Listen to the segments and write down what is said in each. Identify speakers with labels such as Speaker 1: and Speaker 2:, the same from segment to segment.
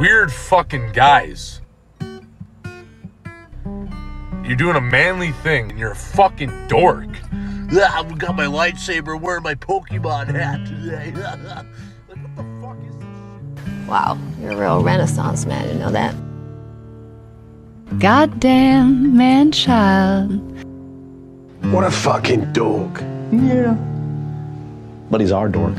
Speaker 1: weird fucking guys. You're doing a manly thing, and you're a fucking dork.
Speaker 2: I've got my lightsaber wearing my Pokemon hat today. Like, what the fuck is this?
Speaker 3: Wow, you're a real Renaissance man, you know that?
Speaker 4: Goddamn man-child.
Speaker 5: What a fucking dork.
Speaker 6: Yeah. But he's our dork.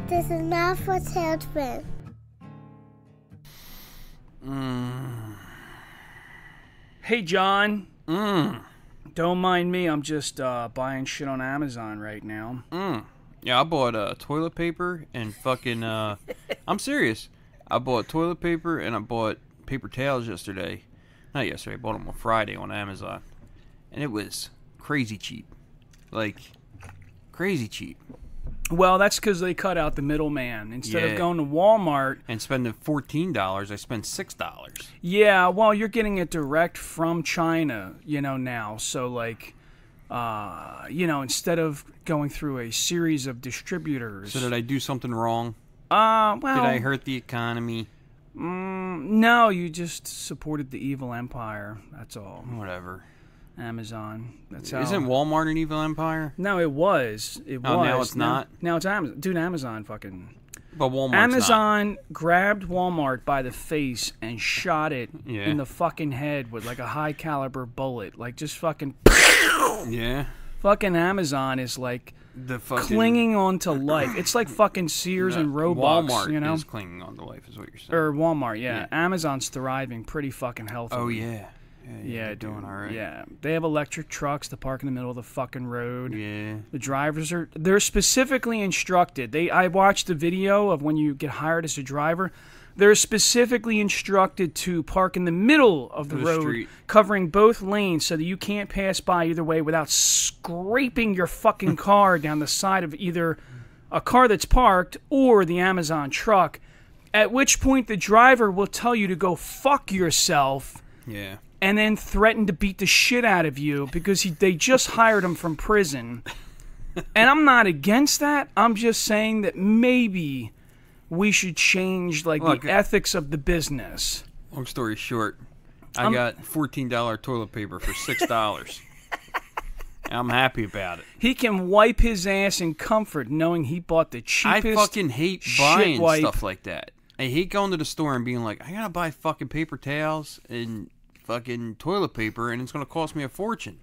Speaker 7: This is not for children.
Speaker 8: Hey, John. Don't mind me. I'm just buying shit on Amazon right now.
Speaker 9: Yeah, I bought toilet paper and fucking... I'm serious. I bought toilet paper and I bought paper towels yesterday. Not yesterday. I bought them on Friday on Amazon. And it was crazy cheap. Like, crazy cheap.
Speaker 8: Well, that's because they cut out the middleman. Instead of going to Walmart...
Speaker 9: And spending $14, I spent $6.
Speaker 8: Yeah, well, you're getting it direct from China, now. So, like, instead of going through a series of distributors...
Speaker 9: So did I do something wrong?
Speaker 8: Well...
Speaker 9: Did I hurt the economy?
Speaker 8: No, you just supported the evil empire. That's all.
Speaker 9: Whatever.
Speaker 8: Amazon. That's how.
Speaker 9: Isn't Walmart an evil empire?
Speaker 8: No, it was. It was.
Speaker 9: Now it's not?
Speaker 8: Now it's Amazon. Dude, Amazon fucking...
Speaker 9: But Walmart's
Speaker 8: Amazon
Speaker 9: not.
Speaker 8: grabbed Walmart by the face and shot it
Speaker 9: Yeah.
Speaker 8: in the fucking head with like a high caliber bullet. Like just fucking...
Speaker 9: Yeah.
Speaker 8: Fucking Amazon is like clinging on to life. It's like fucking Sears and Roebuck.
Speaker 9: Walmart is clinging on to life is what you're saying.
Speaker 8: Or Walmart, yeah. Amazon's thriving pretty fucking healthily.
Speaker 9: Oh, yeah.
Speaker 8: Yeah,
Speaker 9: they're doing all right.
Speaker 8: Yeah, they have electric trucks to park in the middle of the fucking road.
Speaker 9: Yeah.
Speaker 8: The drivers they're specifically instructed. I watched the video of when you get hired as a driver. They're specifically instructed to park in the middle of the road,
Speaker 9: street,
Speaker 8: covering both lanes so that you can't pass by either way without scraping your fucking car down the side of either a car that's parked or the Amazon truck, at which point the driver will tell you to go fuck yourself.
Speaker 9: Yeah.
Speaker 8: And then threaten to beat the shit out of you because they just hired him from prison. And I'm not against that. I'm just saying that maybe we should change the ethics of the business.
Speaker 9: Long story short, I got $14 toilet paper for $6. I'm happy about it.
Speaker 8: He can wipe his ass in comfort knowing he bought the cheapest
Speaker 9: I fucking hate buying stuff like that. I hate going to the store and being like, I gotta buy fucking paper towels and fucking toilet paper, and it's going to cost me a fortune.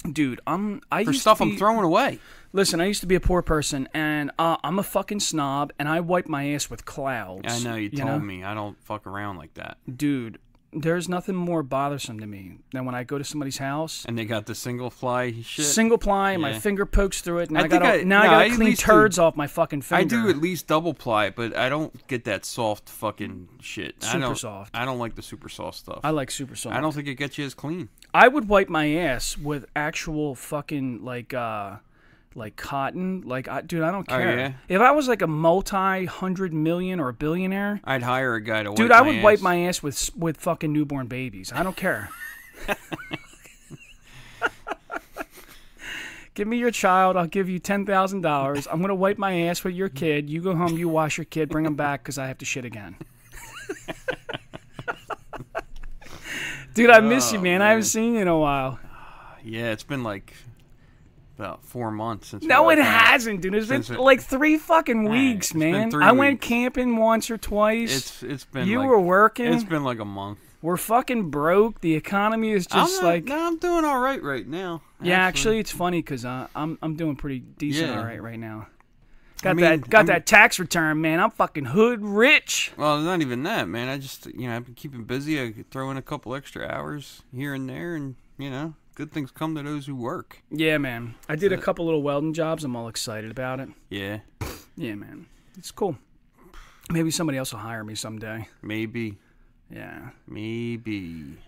Speaker 8: Dude, I'm
Speaker 9: throwing away.
Speaker 8: Listen, I used to be a poor person, and I'm a fucking snob, and I wipe my ass with clouds.
Speaker 9: I know, you told me. I don't fuck around like that.
Speaker 8: Dude, there's nothing more bothersome to me than when I go to somebody's house.
Speaker 9: And they got the single ply shit?
Speaker 8: Single ply, my finger pokes through it, and I gotta clean turds off my fucking finger.
Speaker 9: I do at least double ply, but I don't get that soft fucking shit.
Speaker 8: Super soft.
Speaker 9: I don't like the super soft stuff.
Speaker 8: I like super soft.
Speaker 9: I don't think it gets you as clean.
Speaker 8: I would wipe my ass with actual fucking, like cotton. Dude, I don't care.
Speaker 9: Oh, yeah?
Speaker 8: If I was like a multi-100 million or a billionaire...
Speaker 9: I'd hire a guy to wipe
Speaker 8: Dude, I would wipe my ass with fucking newborn babies. I don't care. Give me your child. I'll give you $10,000. I'm going to wipe my ass with your kid. You go home, you wash your kid, bring him back because I have to shit again. Dude, I miss you, man. I haven't seen you in a while.
Speaker 9: Yeah, it's been like... about 4 months since.
Speaker 8: No, it hasn't, dude. It's been like 3 fucking weeks, man. I went camping once or twice.
Speaker 9: It's been.
Speaker 8: You were working.
Speaker 9: It's been like a month.
Speaker 8: We're fucking broke. The economy is just
Speaker 9: No, I'm doing all right now.
Speaker 8: Yeah, actually, it's funny because I'm doing pretty decent all right now. Got that tax return, man. I'm fucking hood rich.
Speaker 9: Well, not even that, man. I just I've been keeping busy. I could throw in a couple extra hours here and there, and good things come to those who work.
Speaker 8: Yeah, man. I did a couple little welding jobs. I'm all excited about it.
Speaker 9: Yeah.
Speaker 8: Yeah, man. It's cool. Maybe somebody else will hire me someday.
Speaker 9: Maybe.
Speaker 8: Yeah.
Speaker 9: Maybe.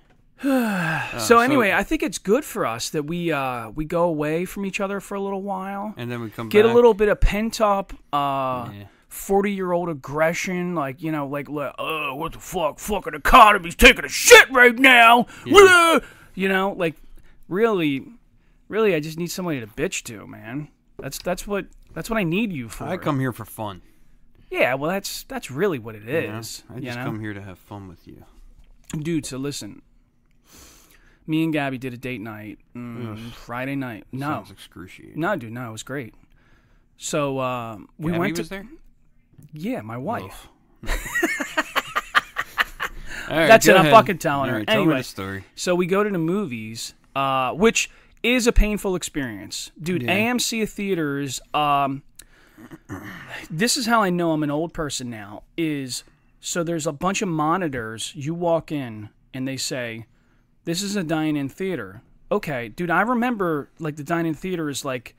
Speaker 8: So anyway, I think it's good for us that we go away from each other for a little while.
Speaker 9: And then we come
Speaker 8: get
Speaker 9: back.
Speaker 8: a little bit of pent-up 40-year-old aggression, what the fuck? Fucking economy's taking a shit right now. Yeah. really, I just need somebody to bitch to, man. That's what I need you for.
Speaker 9: I come here for fun.
Speaker 8: Yeah, well, that's really what it is.
Speaker 9: I just come here to have fun with you.
Speaker 8: Dude, so listen. Me and Gabby did a date night Friday night. No.
Speaker 9: Sounds excruciating.
Speaker 8: No, dude, no, it was great. So we
Speaker 9: Gabby
Speaker 8: went to...
Speaker 9: was there?
Speaker 8: Yeah, my wife.
Speaker 9: All right,
Speaker 8: That's it,
Speaker 9: ahead.
Speaker 8: I'm fucking telling her.
Speaker 9: All right, tell me
Speaker 8: Anyway,
Speaker 9: the story.
Speaker 8: so we go to the movies, which is a painful experience. Dude,
Speaker 9: Yeah.
Speaker 8: AMC theaters, this is how I know I'm an old person now, so there's a bunch of monitors. You walk in, and they say, this is a dine-in theater. Okay, dude, I remember, like, the dine-in theater is, like,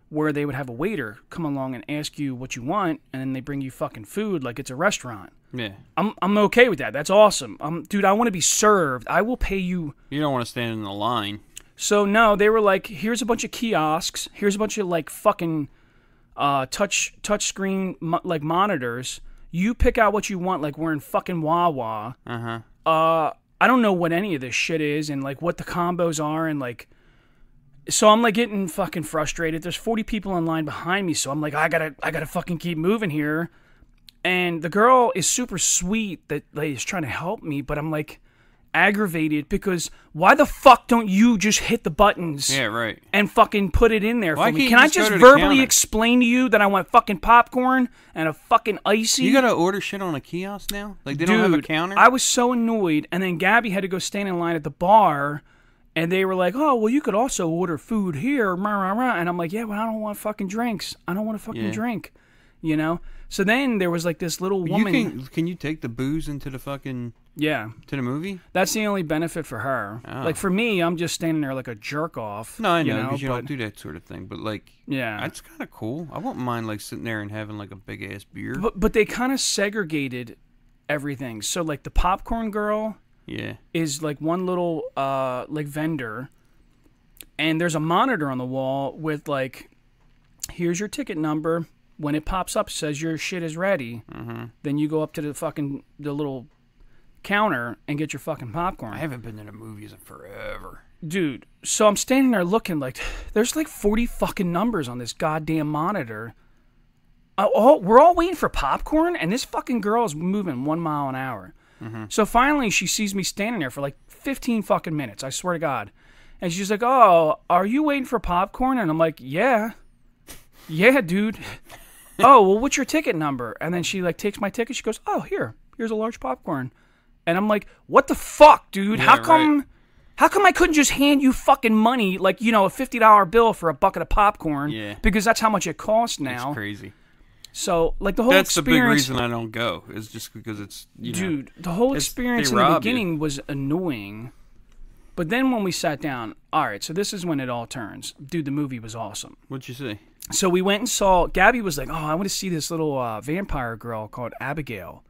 Speaker 8: where they would have a waiter come along and ask you what you want, and then they bring you fucking food like it's a restaurant.
Speaker 9: Yeah.
Speaker 8: I'm okay with that. That's awesome. Dude, I want to be served. I will pay you.
Speaker 9: You don't want to stand in the line.
Speaker 8: So, no, they were like, here's a bunch of kiosks. Here's a bunch of, like, fucking touch screen, like, monitors. You pick out what you want, like we're in fucking Wawa.
Speaker 9: Uh-huh.
Speaker 8: I don't know what any of this shit is and, like, what the combos are and, like... So I'm, like, getting fucking frustrated. There's 40 people in line behind me, so I'm like, I gotta fucking keep moving here. And the girl is super sweet that, like, is trying to help me, but I'm, like, aggravated because why the fuck don't you just hit the buttons?
Speaker 9: Yeah, right.
Speaker 8: And fucking put it in there
Speaker 9: Why
Speaker 8: for me?
Speaker 9: can't
Speaker 8: Can
Speaker 9: you
Speaker 8: I
Speaker 9: just go
Speaker 8: just
Speaker 9: to the
Speaker 8: verbally
Speaker 9: counter?
Speaker 8: explain to you that I want fucking popcorn and a fucking icy?
Speaker 9: You gotta order shit on a kiosk now? Like, they don't have a
Speaker 8: Dude,
Speaker 9: counter?
Speaker 8: I was so annoyed, and then Gabby had to go stand in line at the bar, and they were like, oh, well, you could also order food here, and I'm like, yeah, but I don't want fucking drinks. I don't want a fucking drink, you know? So then there was, like, this little woman.
Speaker 9: Can you take the booze into the fucking...
Speaker 8: Yeah.
Speaker 9: To the movie?
Speaker 8: That's the only benefit for her.
Speaker 9: Oh.
Speaker 8: Like, for me, I'm just standing there like a jerk-off.
Speaker 9: No, I know, because you don't do that sort of thing. But, like,
Speaker 8: yeah,
Speaker 9: that's kind of cool. I wouldn't mind, like, sitting there and having, like, a big-ass beer.
Speaker 8: But they kind of segregated everything. So, like, the popcorn girl is, like, one little, like, vendor. And there's a monitor on the wall with, like, here's your ticket number. When it pops up, says your shit is ready.
Speaker 9: Mm-hmm.
Speaker 8: Then you go up to the little counter and get your fucking popcorn.
Speaker 9: I haven't been to the movies in forever.
Speaker 8: Dude, so I'm standing there looking like, there's like 40 fucking numbers on this goddamn monitor. We're all waiting for popcorn, and this fucking girl is moving 1 mile an hour.
Speaker 9: Mm-hmm.
Speaker 8: So finally, she sees me standing there for like 15 fucking minutes, I swear to God. And she's like, oh, are you waiting for popcorn? And I'm like, yeah. Yeah, dude. Oh, well, what's your ticket number? And then she, like, takes my ticket. She goes, oh, here's a large popcorn. And I'm like, what the fuck, dude?
Speaker 9: Yeah,
Speaker 8: How come I couldn't just hand you fucking money, like, you know, a $50 bill for a bucket of popcorn?
Speaker 9: Yeah.
Speaker 8: Because that's how much it costs now.
Speaker 9: That's crazy.
Speaker 8: So, like, the whole
Speaker 9: That's
Speaker 8: experience...
Speaker 9: the big reason I don't go, is just because it's, you know...
Speaker 8: Dude, the whole experience in the beginning was annoying. But then when we sat down, all right, so this is when it all turns. Dude, the movie was awesome.
Speaker 9: What'd you say?
Speaker 8: So we went and saw... Gabby was like, oh, I want to see this little vampire girl called Abigail.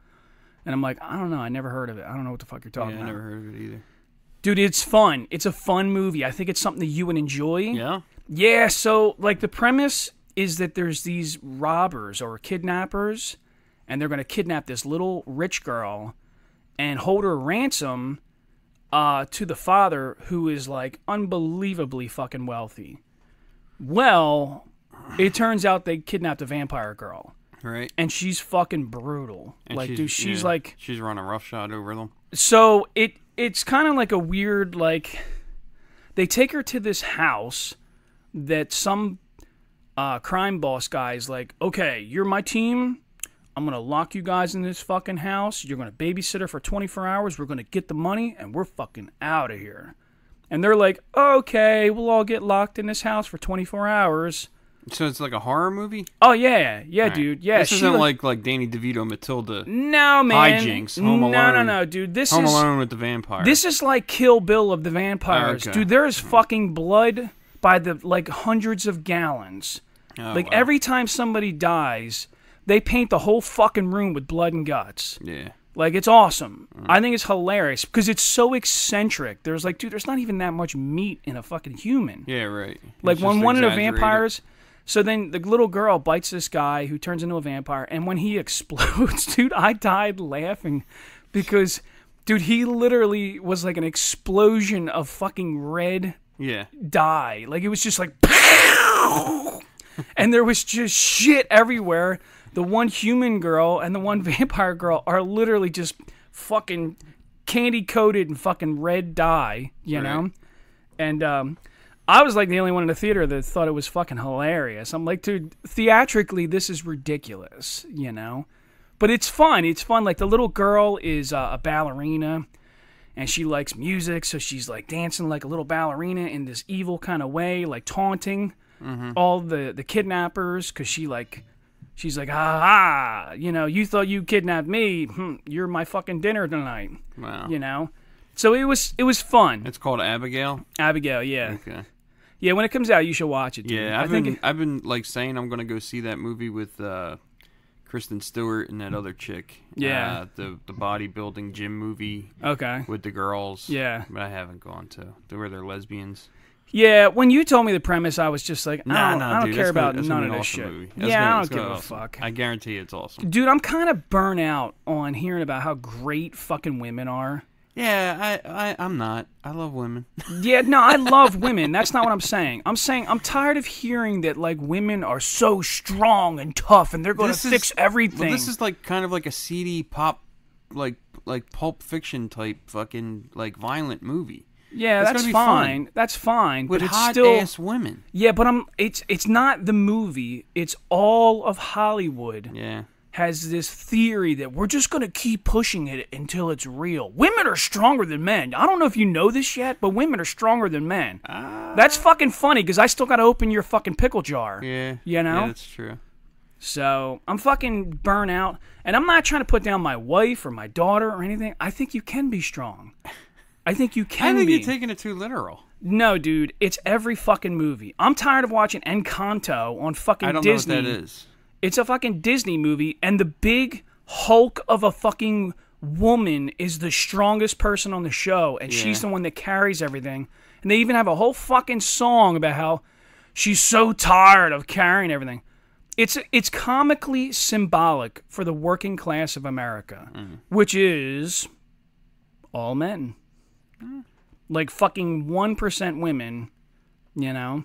Speaker 8: And I'm like, I don't know. I never heard of it. I don't know what the fuck you're talking about.
Speaker 9: I never heard of it either.
Speaker 8: Dude, it's fun. It's a fun movie. I think it's something that you would enjoy.
Speaker 9: Yeah?
Speaker 8: Yeah, so, like, the premise is that there's these robbers or kidnappers, and they're going to kidnap this little rich girl and hold her ransom to the father, who is, like, unbelievably fucking wealthy. Well, it turns out they kidnapped a vampire girl.
Speaker 9: Right.
Speaker 8: And she's fucking brutal.
Speaker 9: And
Speaker 8: like, dude, she's like...
Speaker 9: She's running roughshod over them.
Speaker 8: So, it's kind of like a weird, like... They take her to this house that some crime boss guy's like, okay, you're my team. I'm going to lock you guys in this fucking house. You're going to babysit her for 24 hours. We're going to get the money, and we're fucking out of here. And they're like, okay, we'll all get locked in this house for 24 hours.
Speaker 9: So it's like a horror movie?
Speaker 8: Oh, yeah. Yeah,
Speaker 9: right.
Speaker 8: Dude. Yeah,
Speaker 9: this isn't like Danny DeVito, Matilda.
Speaker 8: No, man.
Speaker 9: Hijinks. Home Alone.
Speaker 8: No, dude.
Speaker 9: Home Alone with the vampire.
Speaker 8: This is like Kill Bill of the vampires.
Speaker 9: Okay.
Speaker 8: Dude, there is fucking blood by the, like, hundreds of gallons.
Speaker 9: Oh,
Speaker 8: like,
Speaker 9: wow.
Speaker 8: every time somebody dies, they paint the whole fucking room with blood and guts.
Speaker 9: Yeah.
Speaker 8: Like, it's awesome. I think it's hilarious because it's so eccentric. There's like, dude, there's not even that much meat in a fucking human.
Speaker 9: Yeah, right.
Speaker 8: Like,
Speaker 9: It's
Speaker 8: when
Speaker 9: just
Speaker 8: one of the
Speaker 9: exaggerated.
Speaker 8: vampires... So then the little girl bites this guy who turns into a vampire, and when he explodes, dude, I died laughing because, dude, he literally was like an explosion of fucking red
Speaker 9: Yeah.
Speaker 8: die. Like, it was just like, and there was just shit everywhere. The one human girl and the one vampire girl are literally just fucking candy-coated in fucking red dye, you know? And I was like the only one in the theater that thought it was fucking hilarious. I'm like, dude, theatrically, this is ridiculous, you know? But it's fun. It's fun. Like, the little girl is a ballerina, and she likes music, so she's, like, dancing like a little ballerina in this evil kind of way, like, taunting all the kidnappers, because she's like, you know, you thought you kidnapped me. You're my fucking dinner tonight.
Speaker 9: Wow.
Speaker 8: You know? So it was fun.
Speaker 9: It's called Abigail?
Speaker 8: Abigail, yeah.
Speaker 9: Okay.
Speaker 8: Yeah, when it comes out, you should watch it, dude.
Speaker 9: Yeah, I've been like saying I'm gonna go see that movie with Kristen Stewart and that other chick.
Speaker 8: Yeah.
Speaker 9: The bodybuilding gym movie.
Speaker 8: Okay.
Speaker 9: With the girls.
Speaker 8: Yeah.
Speaker 9: But I haven't gone to. Where they're lesbians.
Speaker 8: Yeah, when you told me the premise, I was just like, I don't
Speaker 9: dude,
Speaker 8: care about
Speaker 9: that's
Speaker 8: none
Speaker 9: gonna
Speaker 8: of
Speaker 9: be
Speaker 8: this
Speaker 9: awesome
Speaker 8: shit.
Speaker 9: movie.
Speaker 8: Yeah, I don't give a
Speaker 9: awesome.
Speaker 8: fuck.
Speaker 9: I guarantee it's awesome.
Speaker 8: Dude, I'm kind of burnt out on hearing about how great fucking women are.
Speaker 9: Yeah, I'm not. I love women.
Speaker 8: Yeah, no, I love women. That's not what I'm saying. I'm saying I'm tired of hearing that, like, women are so strong and tough and they're going to fix everything.
Speaker 9: Well, this is like kind of like a seedy pop, like Pulp Fiction type fucking like violent movie.
Speaker 8: Yeah, that's fine. Fun. That's fine.
Speaker 9: With
Speaker 8: but it's
Speaker 9: hot
Speaker 8: still
Speaker 9: ass women.
Speaker 8: Yeah, but it's not the movie. It's all of Hollywood.
Speaker 9: Yeah.
Speaker 8: Has this theory that we're just going to keep pushing it until it's real. Women are stronger than men. I don't know if you know this yet, but women are stronger than men. That's fucking funny because I still got to open your fucking pickle jar.
Speaker 9: Yeah.
Speaker 8: You know?
Speaker 9: Yeah, that's true.
Speaker 8: So I'm fucking burnt out. And I'm not trying to put down my wife or my daughter or anything. I think you can be strong. I think you can be.
Speaker 9: I think you're taking it too literal.
Speaker 8: No, dude. It's every fucking movie. I'm tired of watching Encanto on fucking Disney.
Speaker 9: I don't know what that is.
Speaker 8: It's a fucking Disney movie, and the big hulk of a fucking woman is the strongest person on the show, and she's the one that carries everything. And they even have a whole fucking song about how she's so tired of carrying everything. It's comically symbolic for the working class of America, which is all men. Like fucking 1% women, you know?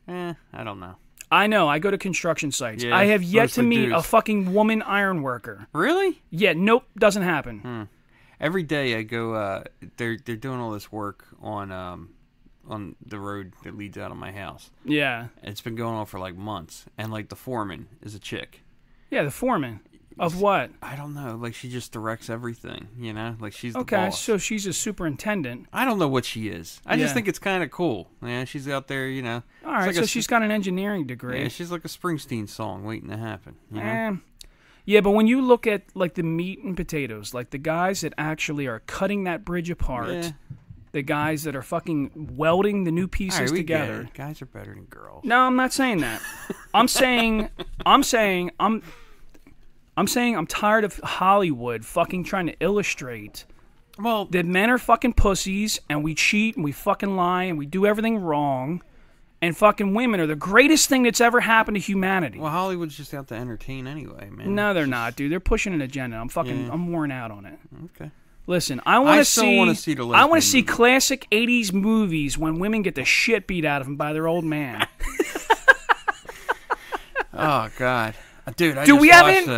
Speaker 9: I don't know.
Speaker 8: I know. I go to construction sites.
Speaker 9: Yeah,
Speaker 8: I have yet to meet
Speaker 9: dudes.
Speaker 8: a fucking woman iron worker.
Speaker 9: Really?
Speaker 8: Yeah, nope, doesn't happen.
Speaker 9: Every day I go. They're doing all this work on the road that leads out of my house.
Speaker 8: Yeah.
Speaker 9: It's been going on for like months, and like the foreman is a chick.
Speaker 8: Yeah, the foreman. Of what?
Speaker 9: I don't know. Like she just directs everything, you know? Like she's the
Speaker 8: Okay,
Speaker 9: boss.
Speaker 8: so she's a superintendent.
Speaker 9: I don't know what she is. I just think it's kind of cool. Yeah, she's out there, you know.
Speaker 8: All right, so she's got an engineering degree.
Speaker 9: Yeah, she's like a Springsteen song waiting to happen, you know?
Speaker 8: Yeah, but when you look at like the meat and potatoes, like the guys that actually are cutting that bridge apart, the guys that are fucking welding the new pieces together.
Speaker 9: Guys are better than girls.
Speaker 8: No, I'm not saying that. I'm saying I'm tired of Hollywood fucking trying to illustrate that men are fucking pussies and we cheat and we fucking lie and we do everything wrong and fucking women are the greatest thing that's ever happened to humanity.
Speaker 9: Well, Hollywood's just out to entertain anyway, man.
Speaker 8: No, they're not, dude. They're pushing an agenda. I'm worn out on it.
Speaker 9: Okay.
Speaker 8: Listen, I want to see
Speaker 9: the
Speaker 8: I want to see classic 80s movies when women get the shit beat out of them by their old man.
Speaker 9: Oh God. Dude,
Speaker 8: we haven't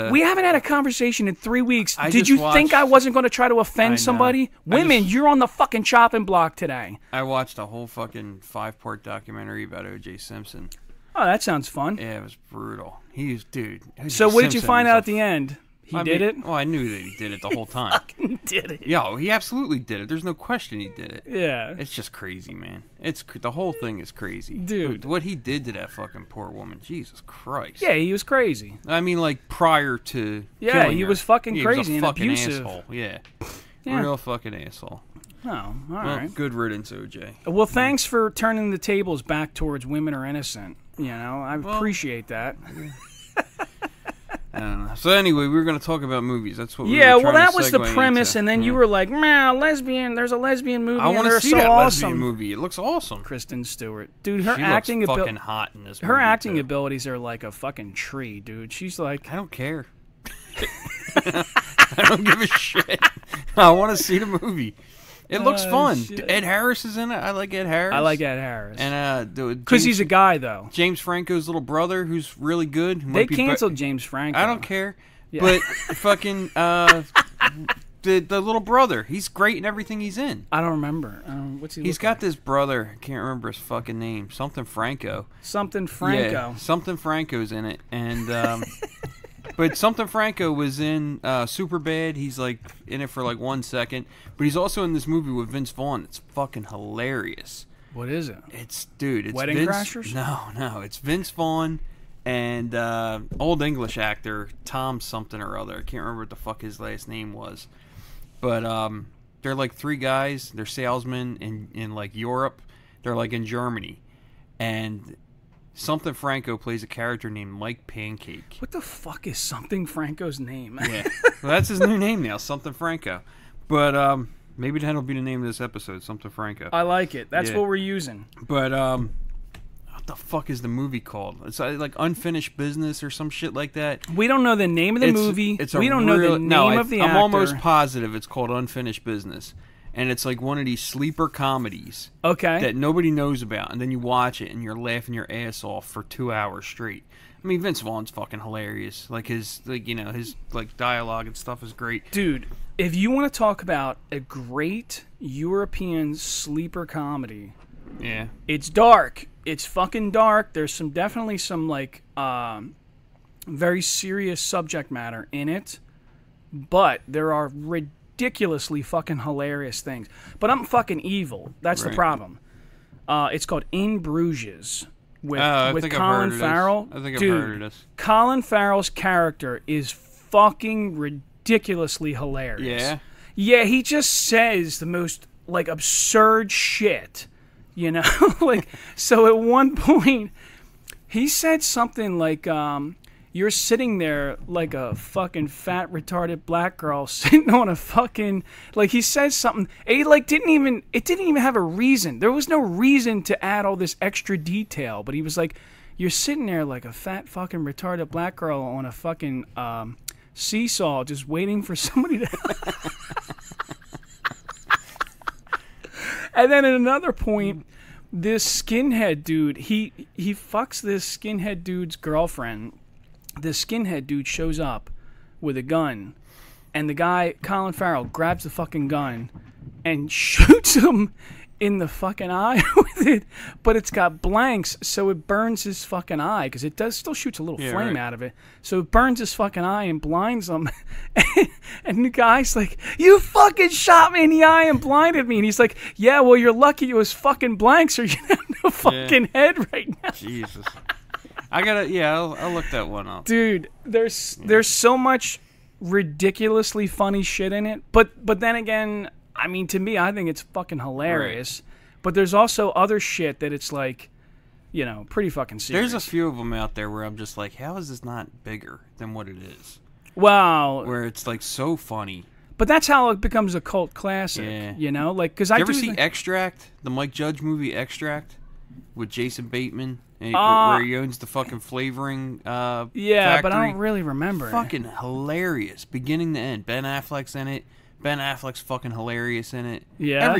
Speaker 8: had a conversation in 3 weeks. Did you think I wasn't going to try to offend somebody? Women, you're on the fucking chopping block today.
Speaker 9: I watched a whole fucking 5-part documentary about O.J. Simpson.
Speaker 8: Oh, that sounds fun.
Speaker 9: Yeah, it was brutal.
Speaker 8: So what did you find out at the end? He did it?
Speaker 9: Well, I knew that he did it the whole time.
Speaker 8: Fucking did it.
Speaker 9: Yo, he absolutely did it. There's no question he did it.
Speaker 8: Yeah.
Speaker 9: It's just crazy, man. The whole thing is crazy.
Speaker 8: Dude.
Speaker 9: What he did to that fucking poor woman. Jesus Christ.
Speaker 8: Yeah, he was crazy.
Speaker 9: I mean, like, prior to
Speaker 8: killing he
Speaker 9: her.
Speaker 8: was fucking
Speaker 9: He
Speaker 8: crazy
Speaker 9: was a
Speaker 8: and
Speaker 9: fucking
Speaker 8: abusive.
Speaker 9: asshole. Yeah.
Speaker 8: Yeah.
Speaker 9: Real fucking asshole.
Speaker 8: Oh, all right.
Speaker 9: Good riddance, OJ.
Speaker 8: Well, thanks for turning the tables back towards women are innocent. You know, I appreciate that.
Speaker 9: I don't know. So anyway, we were going to talk about movies. That's what we were
Speaker 8: well,
Speaker 9: trying
Speaker 8: that
Speaker 9: to
Speaker 8: was the
Speaker 9: segue
Speaker 8: premise,
Speaker 9: into.
Speaker 8: and then you were like, man, lesbian, there's a lesbian movie,
Speaker 9: I
Speaker 8: and
Speaker 9: want
Speaker 8: they're
Speaker 9: to see
Speaker 8: so
Speaker 9: that
Speaker 8: awesome.
Speaker 9: lesbian movie. It looks awesome.
Speaker 8: Kristen Stewart. Dude, her
Speaker 9: she
Speaker 8: acting
Speaker 9: looks fucking hot in this movie.
Speaker 8: Her acting
Speaker 9: too.
Speaker 8: abilities are like a fucking tree, dude. She's like...
Speaker 9: I don't care. I don't give a shit. I want to see the movie. It looks fun.
Speaker 8: Shit.
Speaker 9: Ed Harris is in it. I like Ed Harris.
Speaker 8: I like Ed Harris.
Speaker 9: And
Speaker 8: because he's a guy, though.
Speaker 9: James Franco's little brother, who's really good.
Speaker 8: They canceled James Franco.
Speaker 9: I don't care.
Speaker 8: Yeah.
Speaker 9: But fucking the little brother, he's great in everything he's in.
Speaker 8: I don't remember. What's he?
Speaker 9: He's got this brother. I can't remember his fucking name. Somethin Franco.
Speaker 8: Somethin Franco.
Speaker 9: Yeah, Somethin Franco's in it, and but Somethin Franco was in Superbad. He's like in it for like 1 second, but he's also in this movie with Vince Vaughn. It's fucking hilarious.
Speaker 8: What is it?
Speaker 9: It's
Speaker 8: Wedding
Speaker 9: Vince,
Speaker 8: Crashers?
Speaker 9: No, it's Vince Vaughn and old English actor Tom something or other. I can't remember what the fuck his last name was, but they're like three guys. They're salesmen in like Europe. They're like in Germany, and Somethin Franco plays a character named Mike Pancake.
Speaker 8: What the fuck is Somethin Franco's name?
Speaker 9: Yeah, well, that's his new name now, Somethin Franco. But maybe that'll be the name of this episode, Somethin Franco.
Speaker 8: I like it. That's
Speaker 9: Yeah.
Speaker 8: what we're using.
Speaker 9: But what the fuck is the movie called? It's like Unfinished Business or some shit like that.
Speaker 8: We don't know the name of the movie. We don't know the name of the actor.
Speaker 9: I'm almost positive it's called Unfinished Business. And it's like one of these sleeper comedies that nobody knows about. And then you watch it and you're laughing your ass off for 2 hours straight. I mean, Vince Vaughn's fucking hilarious. Like his dialogue and stuff is great.
Speaker 8: Dude, if you want to talk about a great European sleeper comedy,
Speaker 9: yeah,
Speaker 8: it's dark. It's fucking dark. There's definitely some like very serious subject matter in it, but there are ridiculously fucking hilarious things. But I'm fucking evil. That's the problem. It's called In Bruges with Colin Farrell.
Speaker 9: I think I've heard of this.
Speaker 8: Colin Farrell's character is fucking ridiculously hilarious.
Speaker 9: Yeah?
Speaker 8: Yeah, he just says the most like absurd shit. You know? Like, so at one point he said something like you're sitting there like a fucking fat retarded black girl sitting on a fucking, like, he says something. It didn't even have a reason. There was no reason to add all this extra detail, but he was like, you're sitting there like a fat fucking retarded black girl on a fucking seesaw just waiting for somebody to And then at another point, this skinhead dude, he fucks this skinhead dude's girlfriend. This skinhead dude shows up with a gun, and the guy, Colin Farrell, grabs the fucking gun and shoots him in the fucking eye with it, but it's got blanks, so it burns his fucking eye, because it still shoots a little flame out of it, so it burns his fucking eye and blinds him. And the guy's like, you fucking shot me in the eye and blinded me, and he's like, yeah, well, you're lucky it was fucking blanks or you have no fucking head right now.
Speaker 9: Jesus. I'll look that one up.
Speaker 8: Dude, there's so much ridiculously funny shit in it, but then again, I mean, to me, I think it's fucking hilarious. Right. But there's also other shit that it's like, you know, pretty fucking serious.
Speaker 9: There's a few of them out there where I'm just like, how is this not bigger than what it is?
Speaker 8: Wow.
Speaker 9: Where it's like so funny.
Speaker 8: But that's how it becomes a cult classic, you know? Like, because I
Speaker 9: ever see Extract, the Mike Judge movie Extract, with Jason Bateman, where he owns the fucking flavoring factory?
Speaker 8: But I don't really remember.
Speaker 9: Fucking hilarious, beginning to end. Ben Affleck's in it. Ben Affleck's fucking hilarious in it.
Speaker 8: Yeah?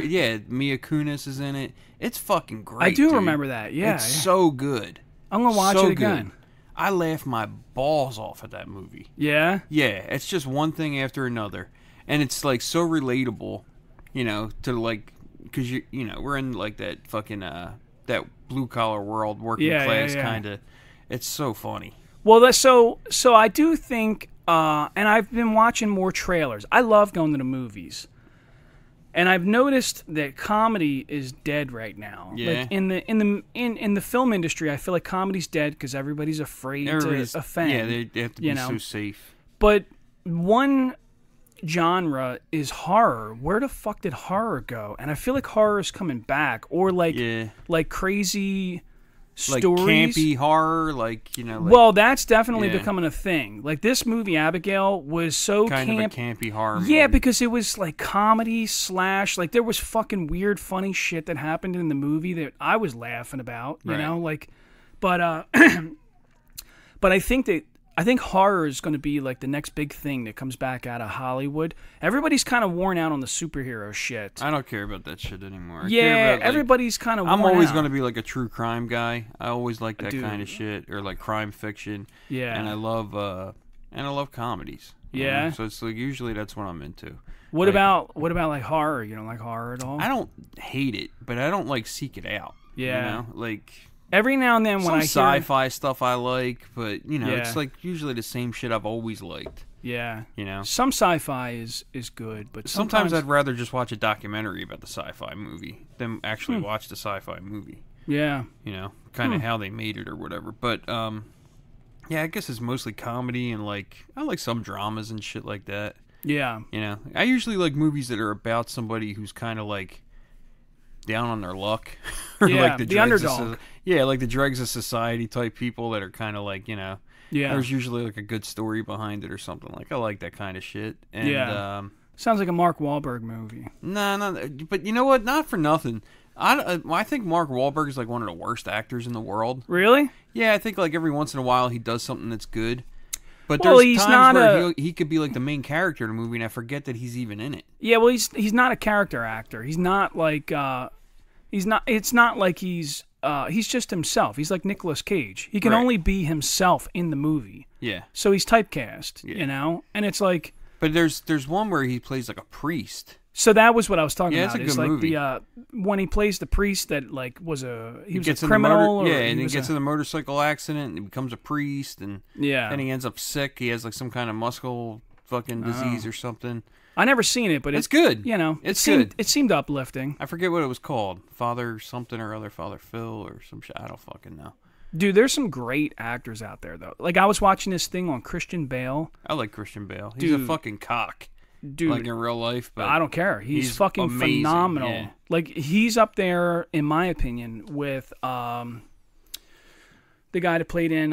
Speaker 9: Mia Kunis is in it. It's fucking great,
Speaker 8: I do
Speaker 9: dude.
Speaker 8: remember that, yeah.
Speaker 9: It's so good.
Speaker 8: I'm going to watch it again.
Speaker 9: Good. I laughed my balls off at that movie.
Speaker 8: Yeah?
Speaker 9: Yeah, it's just one thing after another. And it's, like, so relatable, you know, to, like, because, you know, we're in, like, that fucking, that blue-collar world, working class kind of. It's so funny.
Speaker 8: Well, so I do think... and I've been watching more trailers. I love going to the movies, and I've noticed that comedy is dead right now.
Speaker 9: Yeah.
Speaker 8: Like in the film industry, I feel like comedy's dead because everybody's afraid to offend.
Speaker 9: Yeah, they have to be so safe.
Speaker 8: But one genre is horror. Where the fuck did horror go? And I feel like horror is coming back, or like crazy. Stories.
Speaker 9: Like campy horror, like, you know. Like,
Speaker 8: well, that's definitely becoming a thing. Like this movie, Abigail, was so
Speaker 9: kind of a campy horror.
Speaker 8: Yeah,
Speaker 9: movie.
Speaker 8: because it was like comedy / like there was fucking weird, funny shit that happened in the movie that I was laughing about. You know, like, but but I think that I think horror is going to be like the next big thing that comes back out of Hollywood. Everybody's kind of worn out on the superhero shit.
Speaker 9: I don't care about that shit anymore. I
Speaker 8: Yeah,
Speaker 9: care about, like,
Speaker 8: everybody's kind of worn
Speaker 9: I'm always
Speaker 8: out.
Speaker 9: going to be like a true crime guy. I always like that
Speaker 8: Dude.
Speaker 9: kind of shit, or like crime fiction.
Speaker 8: Yeah.
Speaker 9: And I love comedies. you
Speaker 8: Yeah.
Speaker 9: know? So it's like usually that's what I'm into.
Speaker 8: What
Speaker 9: Like,
Speaker 8: about like horror? You don't like horror at all?
Speaker 9: I don't hate it, but I don't like seek it out.
Speaker 8: Yeah.
Speaker 9: You know? Like
Speaker 8: Every now and then when I
Speaker 9: some
Speaker 8: hear
Speaker 9: sci-fi stuff I like, but you know,
Speaker 8: Yeah.
Speaker 9: it's like usually the same shit I've always liked.
Speaker 8: yeah,
Speaker 9: You know?
Speaker 8: some sci-fi is good, but
Speaker 9: Sometimes I'd rather just watch a documentary about the sci-fi movie than actually
Speaker 8: Hmm.
Speaker 9: watch the sci-fi movie.
Speaker 8: yeah.
Speaker 9: You know, kind of how they made it or whatever. But yeah, I guess it's mostly comedy and like I like some dramas and shit like that.
Speaker 8: Yeah.
Speaker 9: You know, I usually like movies that are about somebody who's kind of like down on their luck, or
Speaker 8: Yeah,
Speaker 9: like the
Speaker 8: the
Speaker 9: dregs of
Speaker 8: underdog.
Speaker 9: yeah, like the dregs of society type people that are kind of like, you know,
Speaker 8: Yeah.
Speaker 9: there's usually like a good story behind it or something. Like I like that kind of shit. And
Speaker 8: Yeah. Sounds like a Mark Wahlberg movie.
Speaker 9: no, but you know what? Not for nothing. I think Mark Wahlberg is like one of the worst actors in the world.
Speaker 8: Really?
Speaker 9: Yeah, I think like every once in a while he does something that's good. But
Speaker 8: Well,
Speaker 9: there's
Speaker 8: he's
Speaker 9: times
Speaker 8: not
Speaker 9: where he could be like the main character in a movie, and I forget that he's even in it.
Speaker 8: Yeah, well, he's not a character actor. He's not like he's not. It's not like he's just himself. He's like Nicolas Cage. He can
Speaker 9: Right.
Speaker 8: only be himself in the movie.
Speaker 9: Yeah.
Speaker 8: So he's typecast,
Speaker 9: Yeah.
Speaker 8: you know? And it's like
Speaker 9: But there's one where he plays like a priest.
Speaker 8: so that was what I was talking
Speaker 9: Yeah,
Speaker 8: about.
Speaker 9: it's a
Speaker 8: It's
Speaker 9: good
Speaker 8: like
Speaker 9: movie.
Speaker 8: the when he plays the priest that like was he was
Speaker 9: Gets
Speaker 8: a
Speaker 9: in the
Speaker 8: criminal
Speaker 9: motor,
Speaker 8: or
Speaker 9: yeah, and he
Speaker 8: was
Speaker 9: gets
Speaker 8: a-
Speaker 9: in a motorcycle accident and he becomes a priest, and
Speaker 8: Yeah.
Speaker 9: then he ends up sick. He has like some kind of muscle fucking disease or something.
Speaker 8: I never seen it, but
Speaker 9: It's good.
Speaker 8: You know,
Speaker 9: It's
Speaker 8: it seemed,
Speaker 9: good.
Speaker 8: It seemed uplifting.
Speaker 9: I forget what it was called. Father something or other, Father Phil or some shit. I don't fucking know.
Speaker 8: Dude, there's some great actors out there though. Like I was watching this thing on Christian Bale.
Speaker 9: I like Christian Bale. He's a
Speaker 8: Dude.
Speaker 9: fucking cock.
Speaker 8: Dude,
Speaker 9: Like in real life, but
Speaker 8: I don't care. He's fucking
Speaker 9: amazing,
Speaker 8: phenomenal.
Speaker 9: yeah.
Speaker 8: Like he's up there, in my opinion, with the guy that played in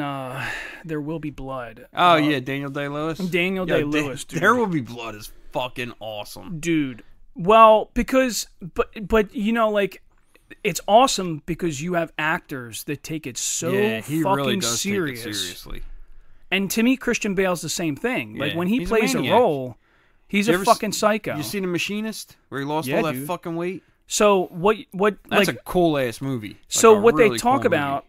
Speaker 8: There Will Be Blood.
Speaker 9: Oh yeah, Daniel Day-Lewis.
Speaker 8: Daniel Day-Lewis, dude.
Speaker 9: There Will Be Blood is fucking awesome.
Speaker 8: Dude. Well, because but you know, like it's awesome because you have actors that take it so
Speaker 9: Yeah, he
Speaker 8: fucking
Speaker 9: really does
Speaker 8: serious.
Speaker 9: take it seriously.
Speaker 8: And to me, Christian Bale's the same thing. Like
Speaker 9: Yeah,
Speaker 8: when he
Speaker 9: he's a
Speaker 8: plays a
Speaker 9: maniac.
Speaker 8: role, he's
Speaker 9: You
Speaker 8: a
Speaker 9: ever
Speaker 8: fucking psycho.
Speaker 9: You seen The Machinist where he lost
Speaker 8: Yeah,
Speaker 9: all that
Speaker 8: dude.
Speaker 9: fucking weight?
Speaker 8: So what
Speaker 9: That's
Speaker 8: like
Speaker 9: a cool ass movie.
Speaker 8: so
Speaker 9: Like a
Speaker 8: what they
Speaker 9: really
Speaker 8: talk
Speaker 9: cool
Speaker 8: about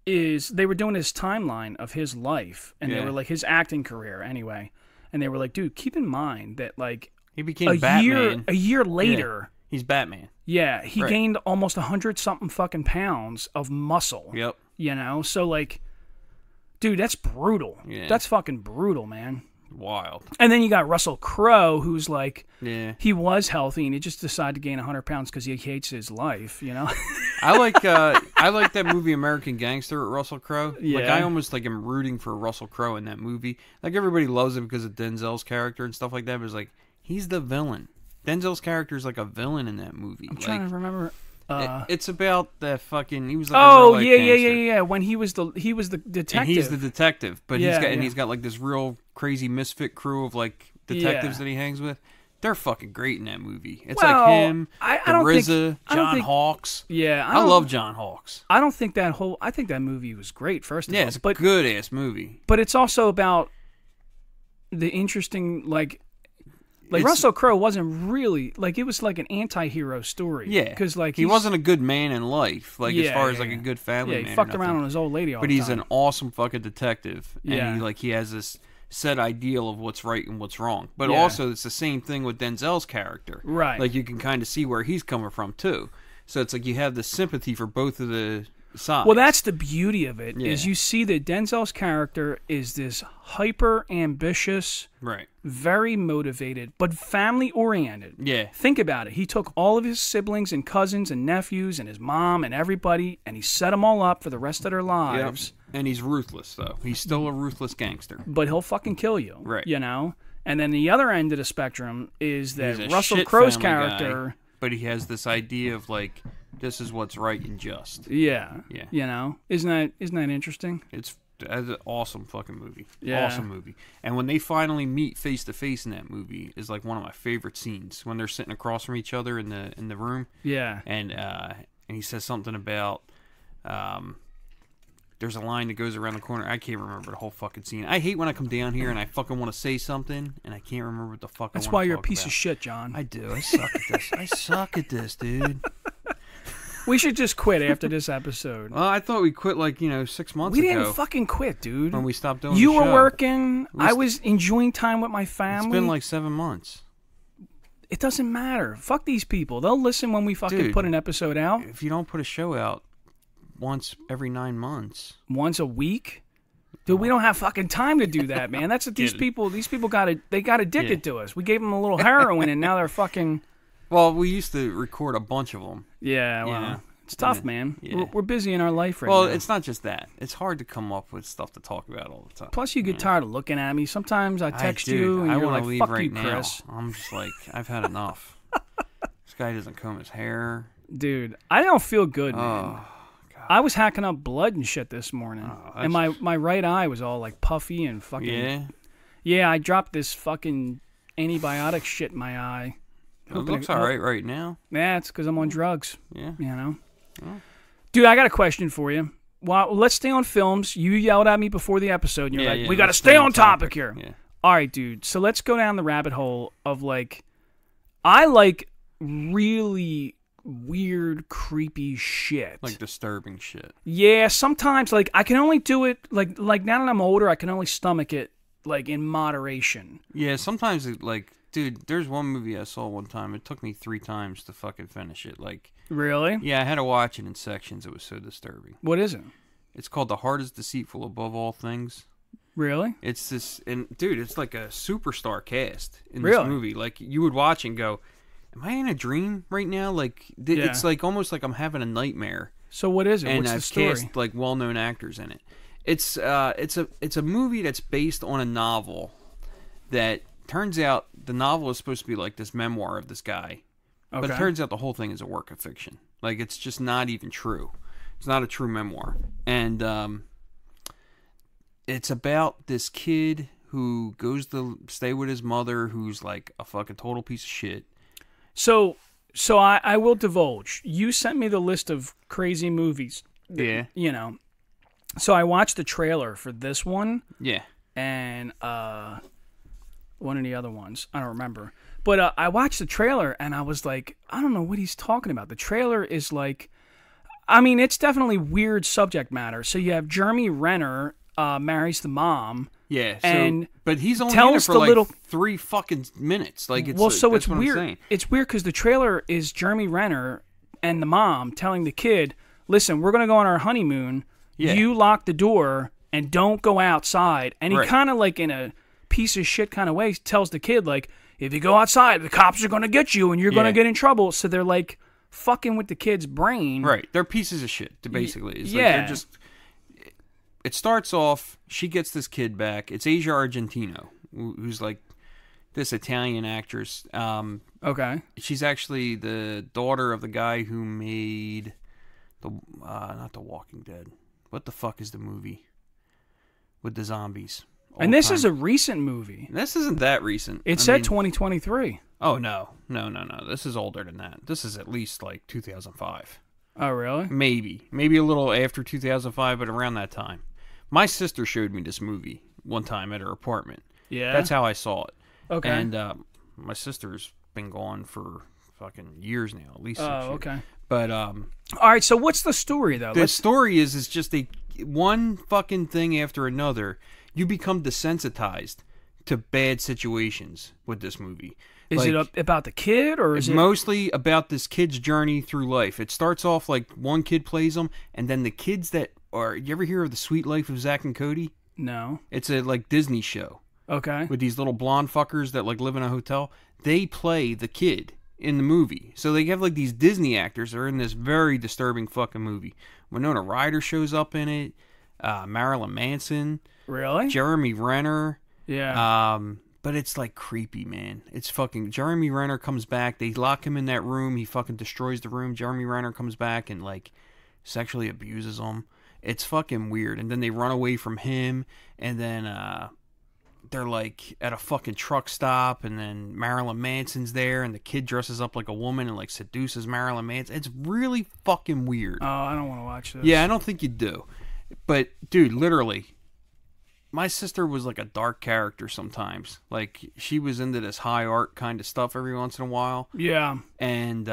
Speaker 9: movie.
Speaker 8: is they were doing this timeline of his life, and they
Speaker 9: Yeah.
Speaker 8: were like his acting career anyway, and they were like, dude, keep in mind that like
Speaker 9: He became Batman.
Speaker 8: a year later,
Speaker 9: He's Batman.
Speaker 8: yeah, he
Speaker 9: Right.
Speaker 8: gained almost 100-something fucking pounds of muscle.
Speaker 9: Yep.
Speaker 8: You know, so like, dude, that's brutal.
Speaker 9: Yeah.
Speaker 8: That's fucking brutal, man.
Speaker 9: Wild.
Speaker 8: And then you got Russell Crowe, who's like,
Speaker 9: Yeah.
Speaker 8: he was healthy and he just decided to gain 100 pounds because he hates his life, you know?
Speaker 9: I like that movie American Gangster with Russell Crowe. Like
Speaker 8: Yeah.
Speaker 9: I almost like am rooting for Russell Crowe in that movie. Like everybody loves him because of Denzel's character and stuff like that, but it's like he's the villain. Denzel's character is like a villain in that movie.
Speaker 8: I'm trying to remember.
Speaker 9: It's about that fucking. He was like
Speaker 8: Oh
Speaker 9: a real
Speaker 8: yeah,
Speaker 9: life
Speaker 8: yeah,
Speaker 9: gangster.
Speaker 8: yeah. When he was the detective.
Speaker 9: And he's the detective, but
Speaker 8: Yeah, yeah.
Speaker 9: he's got like this real crazy misfit crew of like detectives
Speaker 8: Yeah.
Speaker 9: that he hangs with. They're fucking great in that movie. It's
Speaker 8: Well,
Speaker 9: like him,
Speaker 8: I
Speaker 9: the
Speaker 8: don't think-
Speaker 9: RZA,
Speaker 8: I don't
Speaker 9: John
Speaker 8: think-
Speaker 9: Hawkes.
Speaker 8: Yeah,
Speaker 9: I
Speaker 8: don't-
Speaker 9: love John Hawkes.
Speaker 8: I don't think I think that movie was great. First of
Speaker 9: Yeah,
Speaker 8: all,
Speaker 9: it's a
Speaker 8: but
Speaker 9: good ass movie.
Speaker 8: but it's also about the interesting like
Speaker 9: It's-
Speaker 8: Russell Crowe wasn't really like it was like an anti-hero story.
Speaker 9: Yeah,
Speaker 8: because like
Speaker 9: he wasn't a good man in life, like as
Speaker 8: Yeah,
Speaker 9: far as
Speaker 8: yeah,
Speaker 9: like
Speaker 8: yeah.
Speaker 9: a good family
Speaker 8: Yeah,
Speaker 9: man.
Speaker 8: he
Speaker 9: or
Speaker 8: fucked around
Speaker 9: nothing.
Speaker 8: on his old lady all
Speaker 9: But
Speaker 8: the
Speaker 9: he's
Speaker 8: time.
Speaker 9: an awesome fucking detective,
Speaker 8: Yeah.
Speaker 9: and he has this set ideal of what's right and what's wrong. But
Speaker 8: Yeah.
Speaker 9: also, it's the same thing with Denzel's character.
Speaker 8: Right.
Speaker 9: Like you can kind of see where he's coming from too. So it's like you have the sympathy for both of the sides.
Speaker 8: Well, that's the beauty of it is
Speaker 9: Yeah.
Speaker 8: you see that Denzel's character is this hyper ambitious,
Speaker 9: right.
Speaker 8: very motivated, but family oriented.
Speaker 9: Yeah.
Speaker 8: Think about it. He took all of his siblings and cousins and nephews and his mom and everybody, and he set them all up for the rest of their lives.
Speaker 9: Yep. And he's ruthless though. He's still a ruthless gangster.
Speaker 8: But he'll fucking kill you.
Speaker 9: Right.
Speaker 8: You know? And then the other end of the spectrum is that
Speaker 9: He's a
Speaker 8: Russell
Speaker 9: shit
Speaker 8: Crowe's
Speaker 9: family guy,
Speaker 8: character.
Speaker 9: but he has this idea of like this is what's right and just.
Speaker 8: Yeah.
Speaker 9: Yeah.
Speaker 8: You know? Isn't that interesting?
Speaker 9: It's an awesome fucking movie.
Speaker 8: Yeah.
Speaker 9: Awesome movie. And when they finally meet face to face in that movie is like one of my favorite scenes when they're sitting across from each other in the room.
Speaker 8: Yeah.
Speaker 9: And he says something about there's a line that goes around the corner. I can't remember the whole fucking scene. I hate when I come down here and I fucking want to say something and I can't remember what the fuck I want to talk about.
Speaker 8: That's why you're a piece of shit, John.
Speaker 9: I do. I suck at this. I suck at this, dude.
Speaker 8: We should just quit after this episode.
Speaker 9: Well, I thought we quit 6 months ago.
Speaker 8: We didn't fucking quit, dude.
Speaker 9: When we stopped doing
Speaker 8: You
Speaker 9: the
Speaker 8: were
Speaker 9: show.
Speaker 8: working. I was enjoying time with my family.
Speaker 9: It's been 7 months.
Speaker 8: It doesn't matter. Fuck these people. They'll listen when we fucking put an episode out.
Speaker 9: If you don't put a show out once every 9 months.
Speaker 8: Once a week? Dude, we don't have fucking time to do that, man. That's what these people got addicted to us. We gave them a little heroin and now they're fucking...
Speaker 9: Well, we used to record a bunch of them.
Speaker 8: Yeah, well, it's tough, man.
Speaker 9: Yeah.
Speaker 8: We're busy in our life right now.
Speaker 9: Well, it's not just that. It's hard to come up with stuff to talk about all the time.
Speaker 8: Plus, you get tired of looking at me. Sometimes I text
Speaker 9: Dude,
Speaker 8: you and
Speaker 9: I
Speaker 8: you're
Speaker 9: wanna
Speaker 8: like,
Speaker 9: leave
Speaker 8: fuck
Speaker 9: right
Speaker 8: you,
Speaker 9: now.
Speaker 8: Chris.
Speaker 9: I'm just I've had enough. This guy doesn't comb his hair.
Speaker 8: Dude, I don't feel good, man.
Speaker 9: God.
Speaker 8: I was hacking up blood and shit this morning. And my right eye was all puffy and fucking...
Speaker 9: Yeah?
Speaker 8: Yeah, I dropped this fucking antibiotic shit in my eye.
Speaker 9: It looks all right now.
Speaker 8: Yeah, it's because I'm on drugs.
Speaker 9: Yeah.
Speaker 8: You know?
Speaker 9: Oh.
Speaker 8: Dude, I got a question for you. Well, let's stay on films. You yelled at me before the episode, and you're we got to stay on topic here.
Speaker 9: Yeah.
Speaker 8: All right, dude. So let's go down the rabbit hole of I like really weird, creepy shit.
Speaker 9: Disturbing shit.
Speaker 8: Yeah, sometimes I can only do it now that I'm older. I can only stomach it in moderation.
Speaker 9: Yeah, sometimes dude, there's one movie I saw one time. It took me 3 times to fucking finish it.
Speaker 8: Really?
Speaker 9: Yeah, I had to watch it in sections. It was so disturbing.
Speaker 8: What is it?
Speaker 9: It's called The Heart is Deceitful Above All Things.
Speaker 8: Really?
Speaker 9: It's this, and dude, it's like a superstar cast in
Speaker 8: Really?
Speaker 9: this movie. You would watch and go, "Am I in a dream right now?" It's almost like I'm having a nightmare.
Speaker 8: So what is it?
Speaker 9: And
Speaker 8: What's the
Speaker 9: I've
Speaker 8: story?
Speaker 9: cast well-known actors in it. It's a movie that's based on a novel that turns out the novel is supposed to be this memoir of this guy.
Speaker 8: Okay.
Speaker 9: But it turns out the whole thing is a work of fiction. It's just not even true. It's not a true memoir. And it's about this kid who goes to stay with his mother, who's a fucking total piece of shit.
Speaker 8: So I will divulge. You sent me the list of crazy movies.
Speaker 9: Yeah.
Speaker 8: You know. So I watched the trailer for this one.
Speaker 9: Yeah.
Speaker 8: And one of the other ones. I don't remember. But I watched the trailer and I was like, I don't know what he's talking about. The trailer is it's definitely weird subject matter. So you have Jeremy Renner marries the mom.
Speaker 9: Yeah, but he's only in it for 3 fucking minutes.
Speaker 8: It's weird. It's weird because the trailer is Jeremy Renner and the mom telling the kid, "Listen, we're gonna go on our honeymoon.
Speaker 9: Yeah.
Speaker 8: You lock the door and don't go outside." And he
Speaker 9: Right.
Speaker 8: kind of in a piece of shit kind of way tells the kid if you go outside, the cops are gonna get you and you're gonna get in trouble. So they're fucking with the kid's brain.
Speaker 9: Right, they're pieces of shit. Basically, it's
Speaker 8: yeah.
Speaker 9: They're just. It starts off, she gets this kid back. It's Asia Argentino, who's this Italian actress.
Speaker 8: Okay.
Speaker 9: She's actually the daughter of the guy who made not The Walking Dead. What the fuck is the movie with the zombies?
Speaker 8: And this is a recent movie.
Speaker 9: This isn't that recent.
Speaker 8: It said 2023.
Speaker 9: Oh, no. This is older than that. This is at least 2005.
Speaker 8: Oh, really?
Speaker 9: Maybe a little after 2005, but around that time. My sister showed me this movie one time at her apartment.
Speaker 8: Yeah?
Speaker 9: That's how I saw it.
Speaker 8: Okay.
Speaker 9: And my sister's been gone for fucking years now, at least 6 years.
Speaker 8: Oh, okay.
Speaker 9: But
Speaker 8: all right, so what's the story though?
Speaker 9: The story is just one fucking thing after another. You become desensitized to bad situations with this movie.
Speaker 8: Is it about the kid, or is it
Speaker 9: mostly about this kid's journey through life? It starts off one kid plays them, and then the kids that are. You ever hear of The Sweet Life of Zack and Cody?
Speaker 8: No.
Speaker 9: It's a Disney show.
Speaker 8: Okay.
Speaker 9: With these little blonde fuckers that live in a hotel. They play the kid in the movie, so they have these Disney actors that are in this very disturbing fucking movie. Winona Ryder shows up in it. Marilyn Manson.
Speaker 8: Really?
Speaker 9: Jeremy Renner.
Speaker 8: Yeah.
Speaker 9: But it's creepy, man. It's fucking Jeremy Renner comes back. They lock him in that room. He fucking destroys the room. Jeremy Renner comes back and sexually abuses him. It's fucking weird. And then they run away from him. And then they're at a fucking truck stop. And then Marilyn Manson's there. And the kid dresses up like a woman and seduces Marilyn Manson. It's really fucking weird.
Speaker 8: Oh, I don't want to watch this.
Speaker 9: Yeah, I don't think you do. But dude, literally, my sister was like a dark character sometimes. Like, she was into this high art kind of stuff every once in a while.
Speaker 8: Yeah.
Speaker 9: And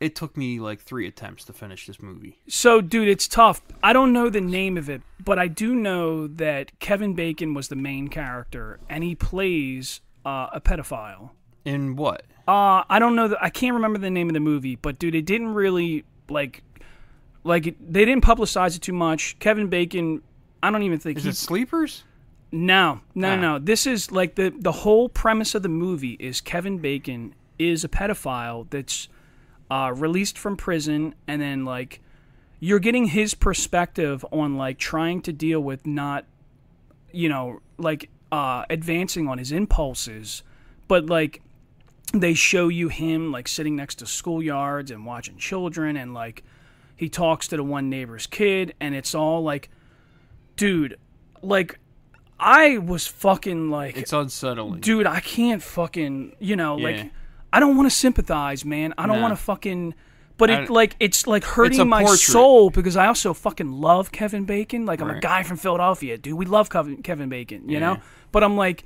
Speaker 9: it took me like 3 attempts to finish this movie.
Speaker 8: So, dude, it's tough. I don't know the name of it, but I do know that Kevin Bacon was the main character, and he plays a pedophile.
Speaker 9: In what?
Speaker 8: I don't know. I can't remember the name of the movie, but dude, it didn't really they didn't publicize it too much. Kevin Bacon, I don't even think
Speaker 9: Is it Sleepers?
Speaker 8: No. This is like the whole premise of the movie is Kevin Bacon is a pedophile that's released from prison, and then like you're getting his perspective on like trying to deal with not, advancing on his impulses, but like they show you him like sitting next to schoolyards and watching children, and like he talks to the one neighbor's kid, and it's all like, dude, like. I was fucking like...
Speaker 9: It's unsettling.
Speaker 8: Dude, I can't fucking... like... I don't want to sympathize, man. I don't want to fucking... But it's hurting my soul because I also fucking love Kevin Bacon. Like, I'm a guy from Philadelphia, dude. We love Kevin Bacon, you know? But I'm like,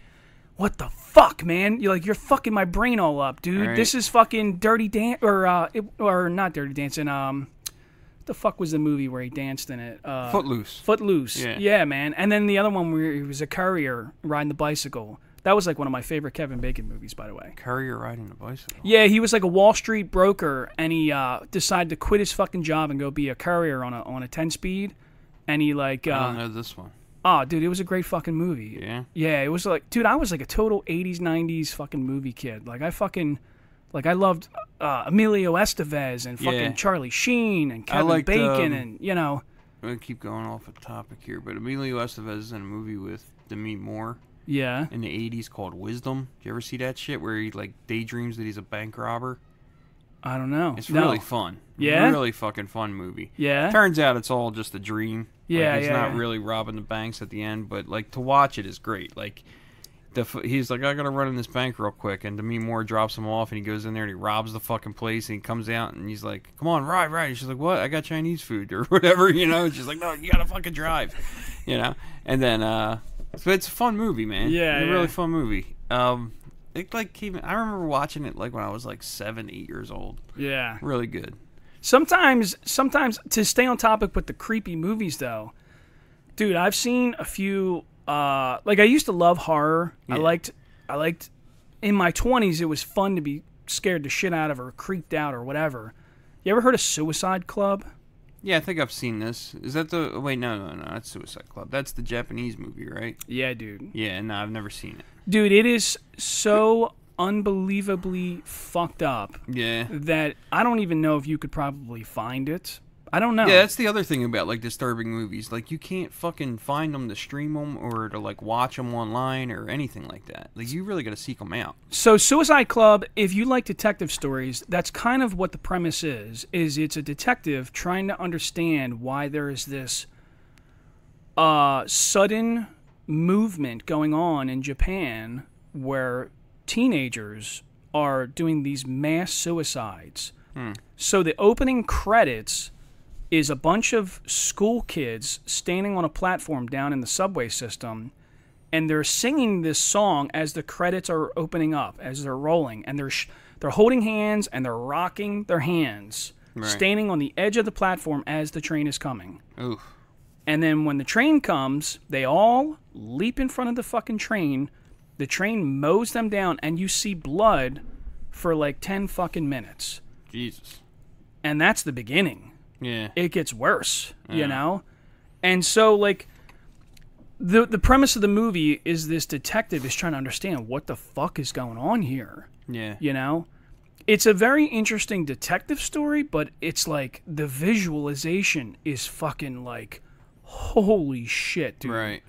Speaker 8: what the fuck, man? You're fucking my brain all up, dude.
Speaker 9: Right.
Speaker 8: This is fucking Dirty Dance... Or not Dirty Dancing, what the fuck was the movie where he danced in it?
Speaker 9: Footloose.
Speaker 8: Footloose. Yeah, man. And then the other one where he was a courier riding the bicycle. That was like one of my favorite Kevin Bacon movies, by the way.
Speaker 9: Courier riding the bicycle?
Speaker 8: Yeah, he was like a Wall Street broker, and he decided to quit his fucking job and go be a courier on a 10-speed. And he like...
Speaker 9: I don't know this one.
Speaker 8: Oh, dude, it was a great fucking movie.
Speaker 9: Yeah?
Speaker 8: Yeah, it was like... Dude, I was like a total 80s, 90s fucking movie kid. Like, I fucking... Like, I loved Emilio Estevez and fucking Charlie Sheen and Kevin Bacon and,
Speaker 9: I'm going to keep going off the topic here, but Emilio Estevez is in a movie with Demi Moore.
Speaker 8: Yeah.
Speaker 9: In the 80s called Wisdom. Did you ever see that shit where he, like, daydreams that he's a bank robber?
Speaker 8: I don't know.
Speaker 9: It's really fun.
Speaker 8: Yeah?
Speaker 9: Really fucking fun movie.
Speaker 8: Yeah?
Speaker 9: Turns out it's all just a dream.
Speaker 8: Yeah,
Speaker 9: He's not really robbing the banks at the end, but, like, to watch it is great. Like... he's like, I gotta run in this bank real quick, and Demi Moore drops him off, and he goes in there and he robs the fucking place, and he comes out and he's like, come on, ride. And she's like, what? I got Chinese food or whatever, And she's like, no, you gotta fucking drive, And then, so it's a fun movie, man.
Speaker 8: Yeah,
Speaker 9: it's a really fun movie. It like I remember watching it like when I was like 7, 8 years old.
Speaker 8: Yeah,
Speaker 9: really good.
Speaker 8: Sometimes to stay on topic with the creepy movies though, dude, I've seen a few. Like I used to love horror. Yeah. I liked in my 20s it was fun to be scared the shit out of or creeped out or whatever. You ever heard of Suicide Club?
Speaker 9: Yeah, I think I've seen this. Is that the... Wait, no, that's Suicide Club. That's the Japanese movie, right?
Speaker 8: Yeah, dude.
Speaker 9: Yeah, no, I've never seen it.
Speaker 8: Dude, it is so unbelievably fucked up.
Speaker 9: Yeah.
Speaker 8: That I don't even know if you could probably find it. I don't know.
Speaker 9: Yeah, that's the other thing about, like, disturbing movies. Like, you can't fucking find them to stream them or to, like, watch them online or anything like that. Like, you really got to seek them out.
Speaker 8: So, Suicide Club, if you like detective stories, that's kind of what the premise is it's a detective trying to understand why there is this sudden movement going on in Japan where teenagers are doing these mass suicides. So, the opening credits is a bunch of school kids standing on a platform down in the subway system, and they're singing this song as the credits are opening up, as they're rolling, and they're holding hands and they're rocking their hands, standing on the edge of the platform as the train is coming.
Speaker 9: Oof.
Speaker 8: And then when the train comes, they all leap in front of the fucking train. The train mows them down, and you see blood for like 10 fucking minutes.
Speaker 9: Jesus.
Speaker 8: And that's the beginning.
Speaker 9: Yeah.
Speaker 8: It gets worse, And so, like, the premise of the movie is this detective is trying to understand what the fuck is going on here.
Speaker 9: Yeah.
Speaker 8: It's a very interesting detective story, but it's like the visualization is fucking like, holy shit, dude.
Speaker 9: Right.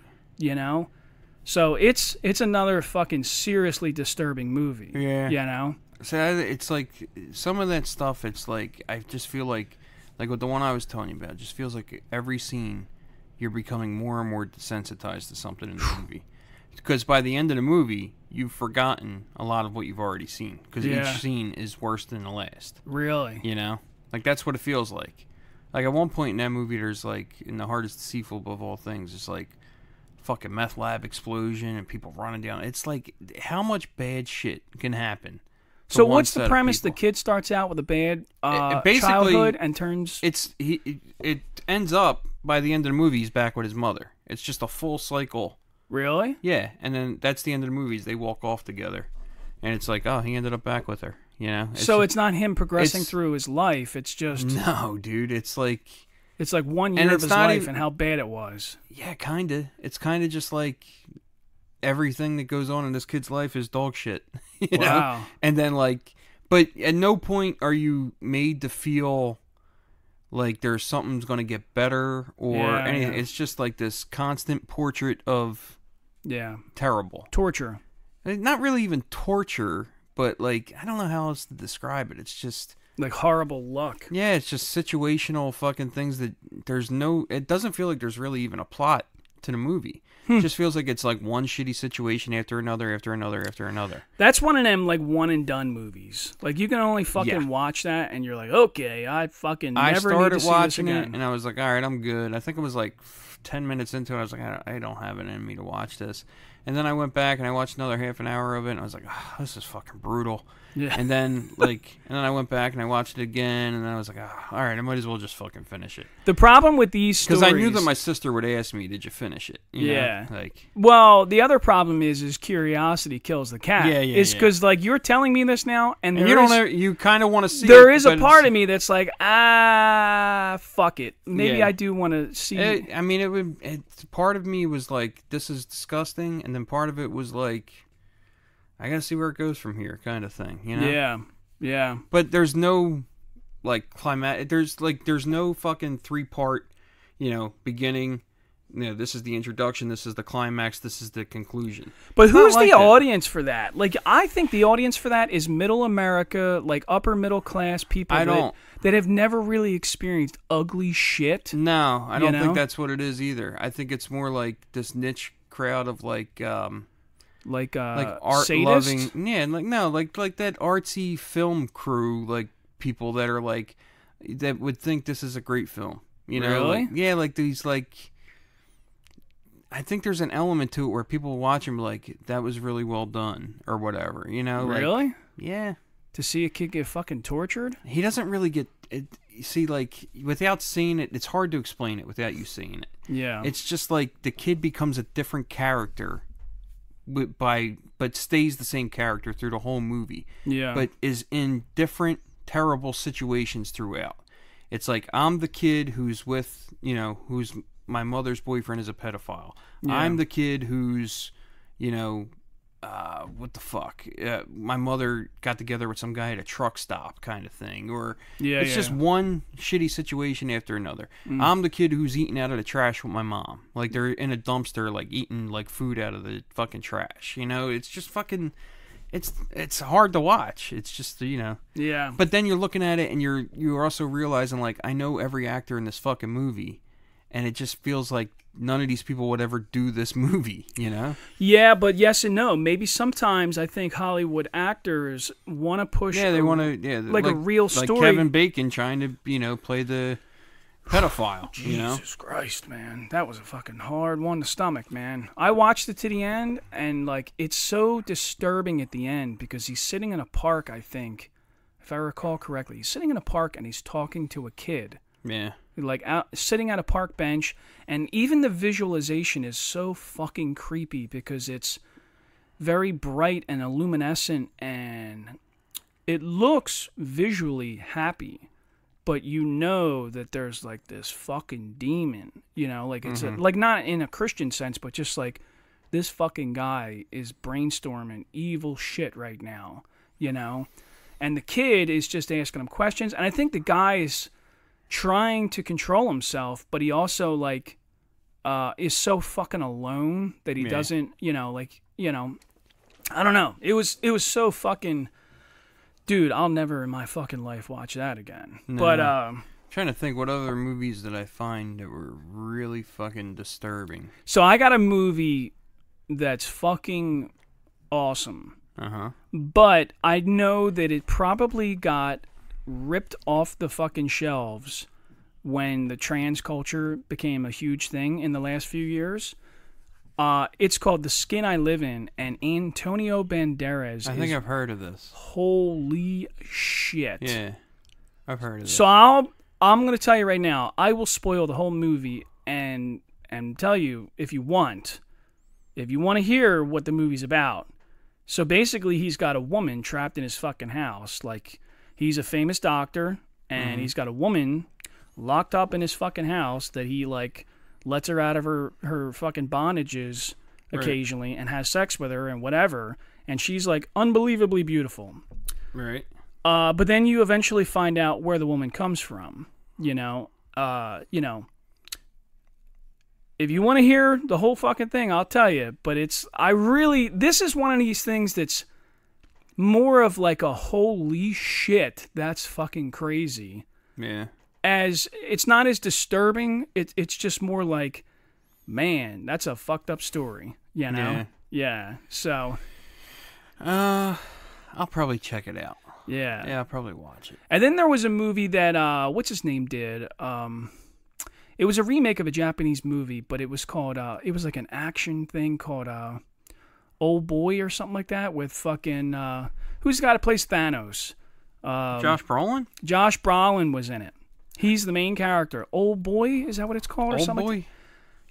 Speaker 8: So it's another fucking seriously disturbing movie.
Speaker 9: Yeah. So it's like some of that stuff, it's like, I just feel like with the one I was telling you about, it just feels like every scene you're becoming more and more desensitized to something in the movie. Because by the end of the movie, you've forgotten a lot of what you've already seen. Because each scene is worse than the last.
Speaker 8: Really?
Speaker 9: Like, that's what it feels like. Like at one point in that movie, there's like in the hardest deceitful above all things, it's like fucking meth lab explosion and people running down. It's like how much bad shit can happen.
Speaker 8: So what's the premise? The kid starts out with a bad childhood and turns.
Speaker 9: It ends up by the end of the movie he's back with his mother. It's just a full cycle.
Speaker 8: Really?
Speaker 9: Yeah, and then that's the end of the movies. They walk off together, and it's like, oh, he ended up back with her. You know.
Speaker 8: It's not him progressing through his life. It's just
Speaker 9: no, dude. It's like
Speaker 8: 1 year of his life and how bad it was.
Speaker 9: Yeah, kinda. It's kind of just like everything that goes on in this kid's life is dog shit. You
Speaker 8: wow.
Speaker 9: know? And then but at no point are you made to feel like there's something's going to get better or anything. Yeah. It's just like this constant portrait of terrible
Speaker 8: torture.
Speaker 9: Not really even torture, but like I don't know how else to describe it. It's just
Speaker 8: like horrible luck.
Speaker 9: Yeah, it's just situational fucking things that it doesn't feel like there's really even a plot to the movie. It just feels like it's like one shitty situation after another, after another, after another.
Speaker 8: That's one of them like one and done movies. Like you can only fucking watch that and you're like, okay, I fucking never need to see this again.
Speaker 9: And I was like, all right, I'm good. I think it was like 10 minutes into it. I was like, I don't have it in me to watch this. And then I went back and I watched another half an hour of it and I was like, oh, this is fucking brutal. Yeah. And then I went back and I watched it again and then I was like, oh, all right, I might as well just fucking finish it.
Speaker 8: The problem with these stories,
Speaker 9: because I knew that my sister would ask me, did you finish it? You know?
Speaker 8: Well, the other problem is curiosity kills the cat.
Speaker 9: Yeah.
Speaker 8: It's because like you're telling me this now, and
Speaker 9: you kind of want to see.
Speaker 8: There is a part of me that's like, fuck it. Maybe I do want to see.
Speaker 9: I mean, part of me was like, this is disgusting, and then part of it was like, I gotta see where it goes from here, kind of thing, you know?
Speaker 8: Yeah.
Speaker 9: But there's no like climatic. There's no fucking 3-part, beginning. This is the introduction. This is the climax. This is the conclusion.
Speaker 8: But who's the audience for that? Like, I think the audience for that is middle America, like upper middle class people that have never really experienced ugly shit.
Speaker 9: No, I don't think that's what it is either. I think it's more like this niche crowd of like art
Speaker 8: sadists?
Speaker 9: Loving, like that artsy film crew, like people that are like that would think this is a great film.
Speaker 8: Really?
Speaker 9: Like these like. I think there's an element to it where people watch him like that was really well done or whatever.
Speaker 8: Really?
Speaker 9: Yeah.
Speaker 8: To see a kid get fucking tortured?
Speaker 9: He doesn't really get it. See, like without seeing it, it's hard to explain it without you seeing it.
Speaker 8: Yeah.
Speaker 9: It's just like the kid becomes a different character. But stays the same character through the whole movie.
Speaker 8: Yeah.
Speaker 9: But is in different terrible situations throughout. It's like I'm the kid who's with, who's my mother's boyfriend is a pedophile. Yeah. I'm the kid who's, what the fuck? My mother got together with some guy at a truck stop kind of thing. Or it's just one shitty situation after another. I'm the kid who's eating out of the trash with my mom. Like they're in a dumpster, like eating like food out of the fucking trash. It's just fucking... It's hard to watch. It's just,
Speaker 8: Yeah.
Speaker 9: But then you're looking at it and you're also realizing, like, I know every actor in this fucking movie. And it just feels like none of these people would ever do this movie,
Speaker 8: Yeah, but yes and no. Maybe sometimes I think Hollywood actors want to push.
Speaker 9: Yeah, they want to.
Speaker 8: Like a real story.
Speaker 9: Like Kevin Bacon trying to, play the pedophile.
Speaker 8: Jesus Christ, man, that was a fucking hard one to stomach, man. I watched it to the end, and like it's so disturbing at the end because he's sitting in a park. I think, if I recall correctly, he's sitting in a park and he's talking to a kid.
Speaker 9: Yeah.
Speaker 8: Like sitting at a park bench, and even the visualization is so fucking creepy because it's very bright and luminescent, and it looks visually happy, but that there's like this fucking demon, like it's like not in a Christian sense, but just like this fucking guy is brainstorming evil shit right now, and the kid is just asking him questions, and I think the guy is trying to control himself, but he also like is so fucking alone that he doesn't, I don't know. It was so fucking, dude, I'll never in my fucking life watch that again. No. But
Speaker 9: trying to think what other movies did I find that were really fucking disturbing.
Speaker 8: So I got a movie that's fucking awesome. But I know that it probably got ripped off the fucking shelves when the trans culture became a huge thing in the last few years. It's called The Skin I Live In, and Antonio Banderas.
Speaker 9: I think I've heard of this.
Speaker 8: Holy shit!
Speaker 9: Yeah, I've heard of this.
Speaker 8: So I'm going to tell you right now. I will spoil the whole movie and tell you if you want to hear what the movie's about. So basically, he's got a woman trapped in his fucking house. Like, he's a famous doctor, and he's got a woman locked up in his fucking house that he, like, lets her out of her fucking bondages occasionally and has sex with her and whatever. And she's, like, unbelievably beautiful.
Speaker 9: Right.
Speaker 8: But then you eventually find out where the woman comes from, you know. If you want to hear the whole fucking thing, I'll tell you. But this is one of these things that's more of like a holy shit, that's fucking crazy.
Speaker 9: Yeah.
Speaker 8: As it's not as disturbing, it's just more like, man, that's a fucked up story, you know? Yeah. So,
Speaker 9: I'll probably check it out.
Speaker 8: Yeah.
Speaker 9: Yeah, I'll probably watch it.
Speaker 8: And then there was a movie that what's his name did. It was a remake of a Japanese movie, but it was called it was like an action thing called Old Boy or something like that with fucking who's got to place Thanos?
Speaker 9: Josh Brolin?
Speaker 8: Josh Brolin was in it. He's the main character. Old Boy, is that what it's called? Or
Speaker 9: Old
Speaker 8: something
Speaker 9: Boy?
Speaker 8: like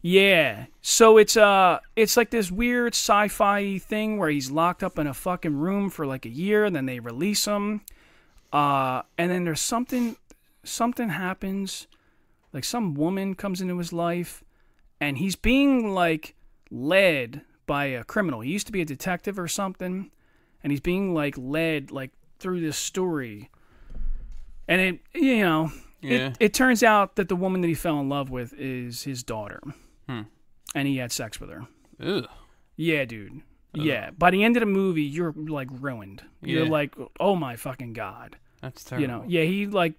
Speaker 8: yeah. So it's like this weird sci-fi thing where he's locked up in a fucking room for like a year, and then they release him. And then there's something happens, like some woman comes into his life, and he's being like led by a criminal. He used to be a detective or something, and he's being like led like through this story. And it turns out that the woman that he fell in love with is his daughter. And he had sex with her.
Speaker 9: Ugh.
Speaker 8: Yeah, dude. Ugh. Yeah. By the end of the movie, you're like ruined. You're like, oh my fucking God.
Speaker 9: That's terrible.
Speaker 8: You know, yeah, he like,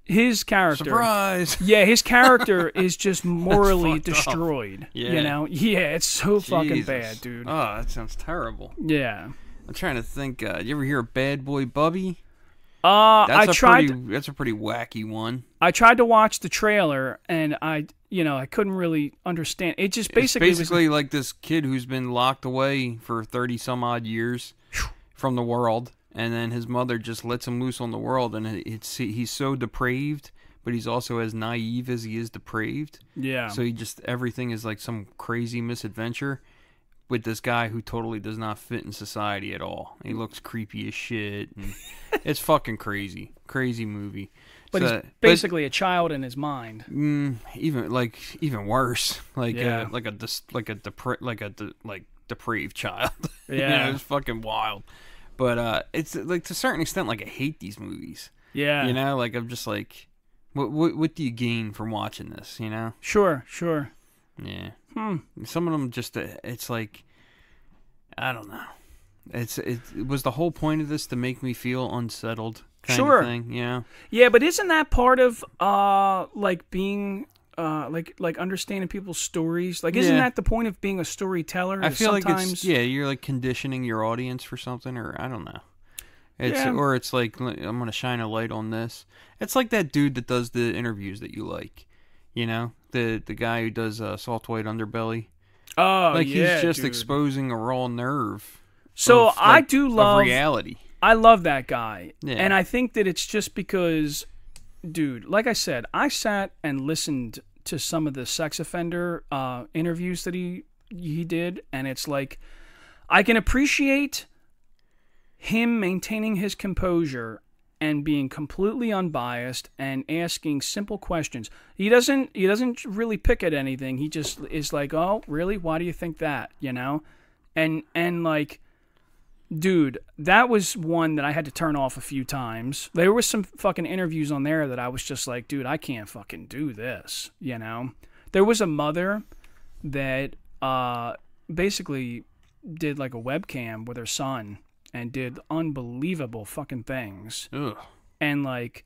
Speaker 8: his character.
Speaker 9: Surprise!
Speaker 8: Yeah, his character is just morally destroyed.
Speaker 9: Yeah.
Speaker 8: You know? Yeah, it's so fucking
Speaker 9: Jesus.
Speaker 8: bad, dude.
Speaker 9: Oh, that sounds terrible.
Speaker 8: Yeah.
Speaker 9: I'm trying to think, you ever hear of Bad Boy Bubby?
Speaker 8: That's
Speaker 9: a pretty wacky one.
Speaker 8: I tried to watch the trailer, and I couldn't really understand. It just basically
Speaker 9: was like this kid who's been locked away for 30 some odd years from the world, and then his mother just lets him loose on the world, and he's so depraved, but he's also as naive as he is depraved.
Speaker 8: Yeah.
Speaker 9: So everything is like some crazy misadventure with this guy who totally does not fit in society at all. He looks creepy as shit, and it's fucking crazy. Crazy movie.
Speaker 8: But he's basically a child in his mind.
Speaker 9: Even worse. Like
Speaker 8: Yeah.
Speaker 9: Depraved child.
Speaker 8: Yeah.
Speaker 9: It's fucking wild. But it's like to a certain extent, like I hate these movies.
Speaker 8: Yeah.
Speaker 9: You know, like I'm just like, what do you gain from watching this? You know?
Speaker 8: Sure.
Speaker 9: Yeah. Some of them just, it's like, I don't know. It was the whole point of this to make me feel unsettled kind of thing, yeah.
Speaker 8: Yeah, but isn't that part of like being like understanding people's stories? Like isn't that the point of being a storyteller?
Speaker 9: I feel
Speaker 8: sometimes...
Speaker 9: like it's you're like conditioning your audience for something, or I don't know. Or it's like I'm going to shine a light on this. It's like that dude that does the interviews that you like. You know, the guy who does Salt White Underbelly.
Speaker 8: Oh,
Speaker 9: like
Speaker 8: yeah,
Speaker 9: he's just
Speaker 8: dude.
Speaker 9: exposing a raw nerve.
Speaker 8: So I
Speaker 9: of
Speaker 8: love
Speaker 9: reality.
Speaker 8: I love that guy,
Speaker 9: Yeah.
Speaker 8: and I think that it's just because, dude, like I said, I sat and listened to some of the sex offender interviews that he did, and it's like I can appreciate him maintaining his composure and being completely unbiased and asking simple questions. He doesn't really pick at anything. He just is like, "Oh, really? Why do you think that?" You know? And like, dude, that was one that I had to turn off a few times. There was some fucking interviews on there that I was just like, dude, I can't fucking do this, you know? There was a mother that basically did like a webcam with her son and did unbelievable fucking things.
Speaker 9: Ugh.
Speaker 8: And like,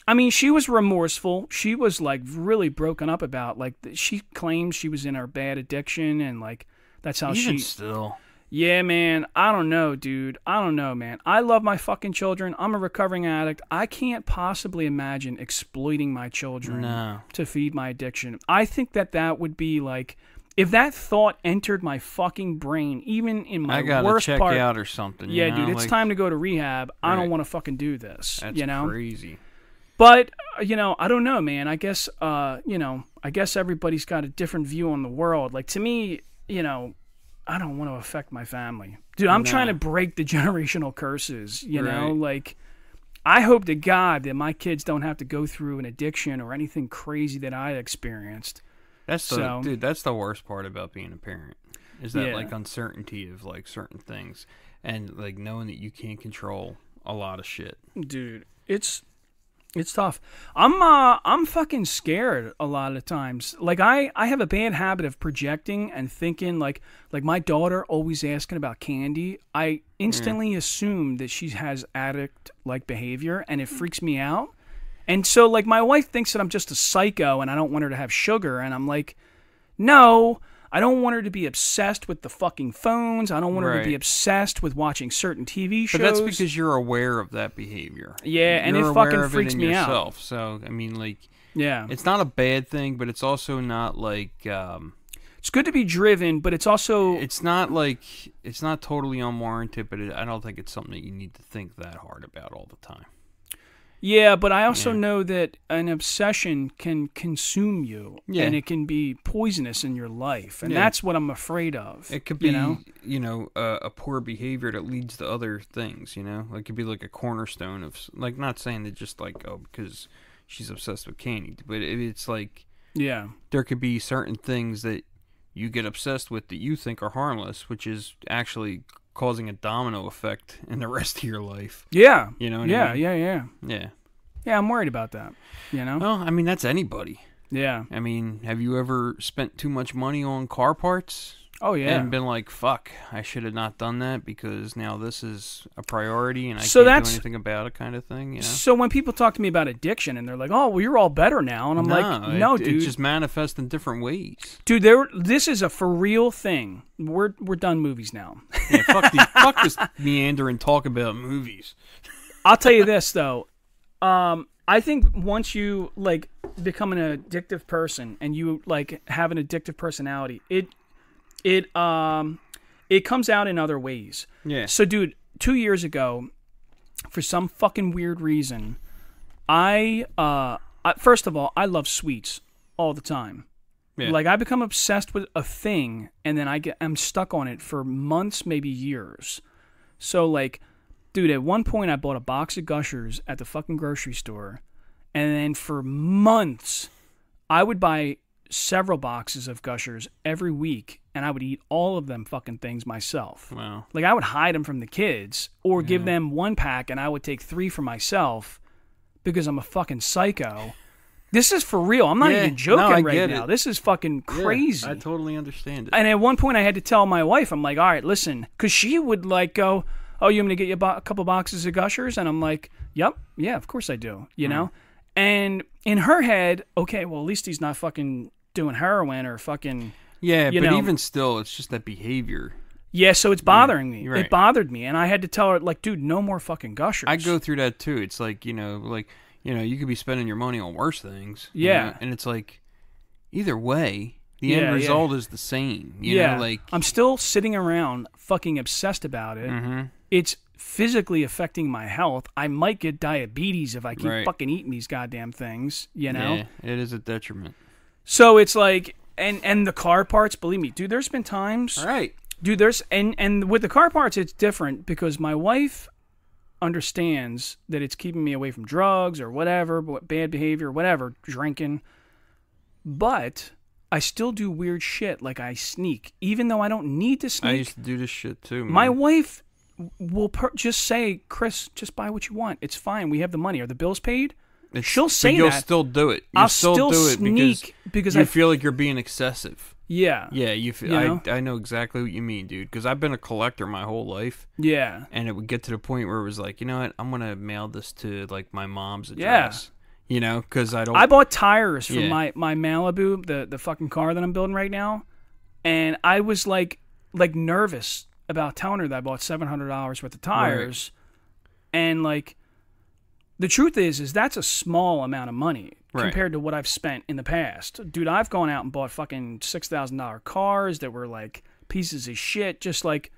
Speaker 8: I mean, she was remorseful. She was like really broken up about like she claimed she was in her bad addiction and like that's how
Speaker 9: Even still.
Speaker 8: Yeah, man. I don't know, dude. I don't know, man. I love my fucking children. I'm a recovering addict. I can't possibly imagine exploiting my children to feed my addiction. I think that would be like, if that thought entered my fucking brain, even in my worst
Speaker 9: check
Speaker 8: part,
Speaker 9: out or something.
Speaker 8: Yeah,
Speaker 9: you know?
Speaker 8: dude, it's time to go to rehab. Right. I don't want to fucking do this.
Speaker 9: That's
Speaker 8: you know?
Speaker 9: crazy.
Speaker 8: But I don't know, man. I guess I guess everybody's got a different view on the world. Like, to me, I don't want to affect my family. Dude, I'm trying to break the generational curses, you know? Like, I hope to God that my kids don't have to go through an addiction or anything crazy that I experienced. That's
Speaker 9: the worst part about being a parent. Is that like uncertainty of like certain things and like knowing that you can't control a lot of shit.
Speaker 8: Dude, it's tough. I'm fucking scared a lot of times. Like, I have a bad habit of projecting and thinking like my daughter always asking about candy. I instantly assume that she has addict-like behavior, and it freaks me out. And so, like, my wife thinks that I'm just a psycho and I don't want her to have sugar, and I'm like, no, I don't want her to be obsessed with the fucking phones. I don't want her to be obsessed with watching certain TV shows.
Speaker 9: But that's because you're aware of that behavior.
Speaker 8: Yeah, and it fucking freaks me
Speaker 9: yourself.
Speaker 8: out.
Speaker 9: So, I mean, like,
Speaker 8: yeah,
Speaker 9: it's not a bad thing, but it's also not like...
Speaker 8: it's good to be driven, but it's also...
Speaker 9: It's not like... It's not totally unwarranted, but I don't think it's something that you need to think that hard about all the time.
Speaker 8: Yeah, but I also know that an obsession can consume you, and it can be poisonous in your life, and that's what I'm afraid of.
Speaker 9: It could be, a poor behavior that leads to other things, Like, it could be like a cornerstone of, like, not saying that just like, because she's obsessed with candy, but it's like, there could be certain things that you get obsessed with that you think are harmless, which is actually causing a domino effect in the rest of your life.
Speaker 8: Yeah.
Speaker 9: You know what I mean?
Speaker 8: Yeah. Yeah, I'm worried about that,
Speaker 9: Well, I mean, that's anybody.
Speaker 8: Yeah.
Speaker 9: I mean, have you ever spent too much money on car parts?
Speaker 8: Oh, yeah.
Speaker 9: And been like, fuck, I should have not done that because now this is a priority and I can't do anything about it kind of thing,
Speaker 8: So when people talk to me about addiction and they're like, oh, well, you're all better now. And I'm like, no, dude.
Speaker 9: It just manifests in different ways.
Speaker 8: Dude, this is a for real thing. We're done movies now.
Speaker 9: Yeah, fuck this meandering talk about movies.
Speaker 8: I'll tell you this, though. I think once you, like, become an addictive person and you, like, have an addictive personality, it comes out in other ways.
Speaker 9: Yeah.
Speaker 8: So, dude, 2 years ago, for some fucking weird reason, I first of all, I love sweets all the time. Yeah. Like, I become obsessed with a thing, and then I'm stuck on it for months, maybe years. So, like, dude, at one point I bought a box of Gushers at the fucking grocery store, and then for months I would buy several boxes of Gushers every week, and I would eat all of them fucking things myself.
Speaker 9: Wow.
Speaker 8: Like, I would hide them from the kids or give them one pack, and I would take 3 for myself because I'm a fucking psycho. This is for real. I'm not even joking right now. This is fucking crazy.
Speaker 9: Yeah, I totally understand it.
Speaker 8: And at one point I had to tell my wife, I'm like, all right, listen, because she would like go, oh, you want me to get you a couple boxes of Gushers? And I'm like, yep, yeah, of course I do, you know? And in her head, okay, well, at least he's not fucking doing heroin or fucking...
Speaker 9: Yeah, but even still, it's just that behavior.
Speaker 8: Yeah, so it's bothering me.
Speaker 9: Right.
Speaker 8: It bothered me, and I had to tell her, like, dude, no more fucking Gushers.
Speaker 9: I go through that, too. It's like, you could be spending your money on worse things.
Speaker 8: Yeah.
Speaker 9: And it's like, either way, the end result is the same. You know, like...
Speaker 8: I'm still sitting around fucking obsessed about it.
Speaker 9: Mm-hmm.
Speaker 8: It's physically affecting my health. I might get diabetes if I keep fucking eating these goddamn things, you know?
Speaker 9: Yeah, it is a detriment.
Speaker 8: So it's like... And the car parts, believe me, dude, there's been times...
Speaker 9: All right.
Speaker 8: Dude, there's... And with the car parts, it's different because my wife understands that it's keeping me away from drugs or whatever, bad behavior, whatever, drinking. But I still do weird shit, like I sneak, even though I don't need to sneak.
Speaker 9: I used to do this shit too, man.
Speaker 8: My wife will just say, Chris, just buy what you want. It's fine. We have the money. Are the bills paid? She'll say that.
Speaker 9: You'll still do it.
Speaker 8: I'll still
Speaker 9: do it
Speaker 8: sneak because
Speaker 9: you feel like you're being excessive.
Speaker 8: Yeah.
Speaker 9: Yeah, I know exactly what you mean, dude, because I've been a collector my whole life.
Speaker 8: Yeah.
Speaker 9: And it would get to the point where it was like, you know what, I'm going to mail this to, like, my mom's address. Yeah. You know, because I don't...
Speaker 8: I bought tires for my Malibu, the fucking car that I'm building right now, and I was, like nervous about telling her that I bought $700 worth of tires, and like, the truth is that's a small amount of money compared to what I've spent in the past. Dude, I've gone out and bought fucking $6,000 cars that were like pieces of shit, just like,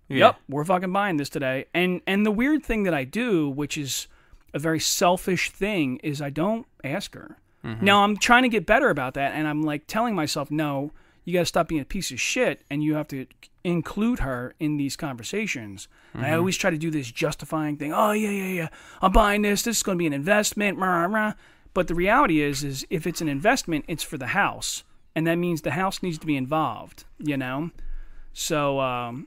Speaker 8: yep, we're fucking buying this today. And the weird thing that I do, which is a very selfish thing, is I don't ask her. Now, I'm trying to get better about that, and I'm like telling myself, no, you got to stop being a piece of shit, and you have to include her in these conversations. I always try to do this justifying thing. Oh, yeah, I'm buying this. This is going to be an investment. Rah, rah. But the reality is if it's an investment, it's for the house, and that means the house needs to be involved, you know? So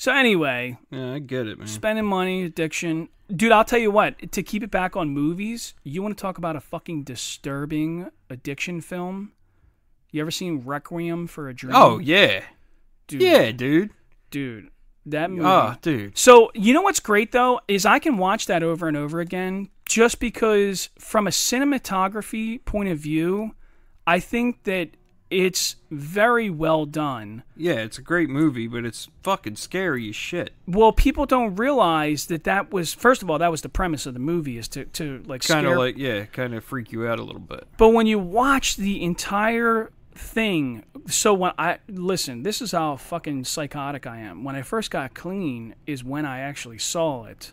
Speaker 8: anyway.
Speaker 9: Yeah, I get it, man.
Speaker 8: Spending money, addiction. Dude, I'll tell you what. To keep it back on movies, you want to talk about a fucking disturbing addiction film? You ever seen Requiem for a Dream?
Speaker 9: Oh, yeah.
Speaker 8: Dude.
Speaker 9: Yeah, dude.
Speaker 8: Dude, that movie.
Speaker 9: Oh, dude.
Speaker 8: So, you know what's great, though, is I can watch that over and over again just because from a cinematography point of view, I think that it's very well done.
Speaker 9: Yeah, it's a great movie, but it's fucking scary as shit.
Speaker 8: Well, people don't realize that was, first of all, that was the premise of the movie, is to like
Speaker 9: kind
Speaker 8: scare.
Speaker 9: of like, yeah, kind of freak you out a little bit.
Speaker 8: But when you watch the entire thing, so when listen, this is how fucking psychotic I am. When I first got clean is when I actually saw it.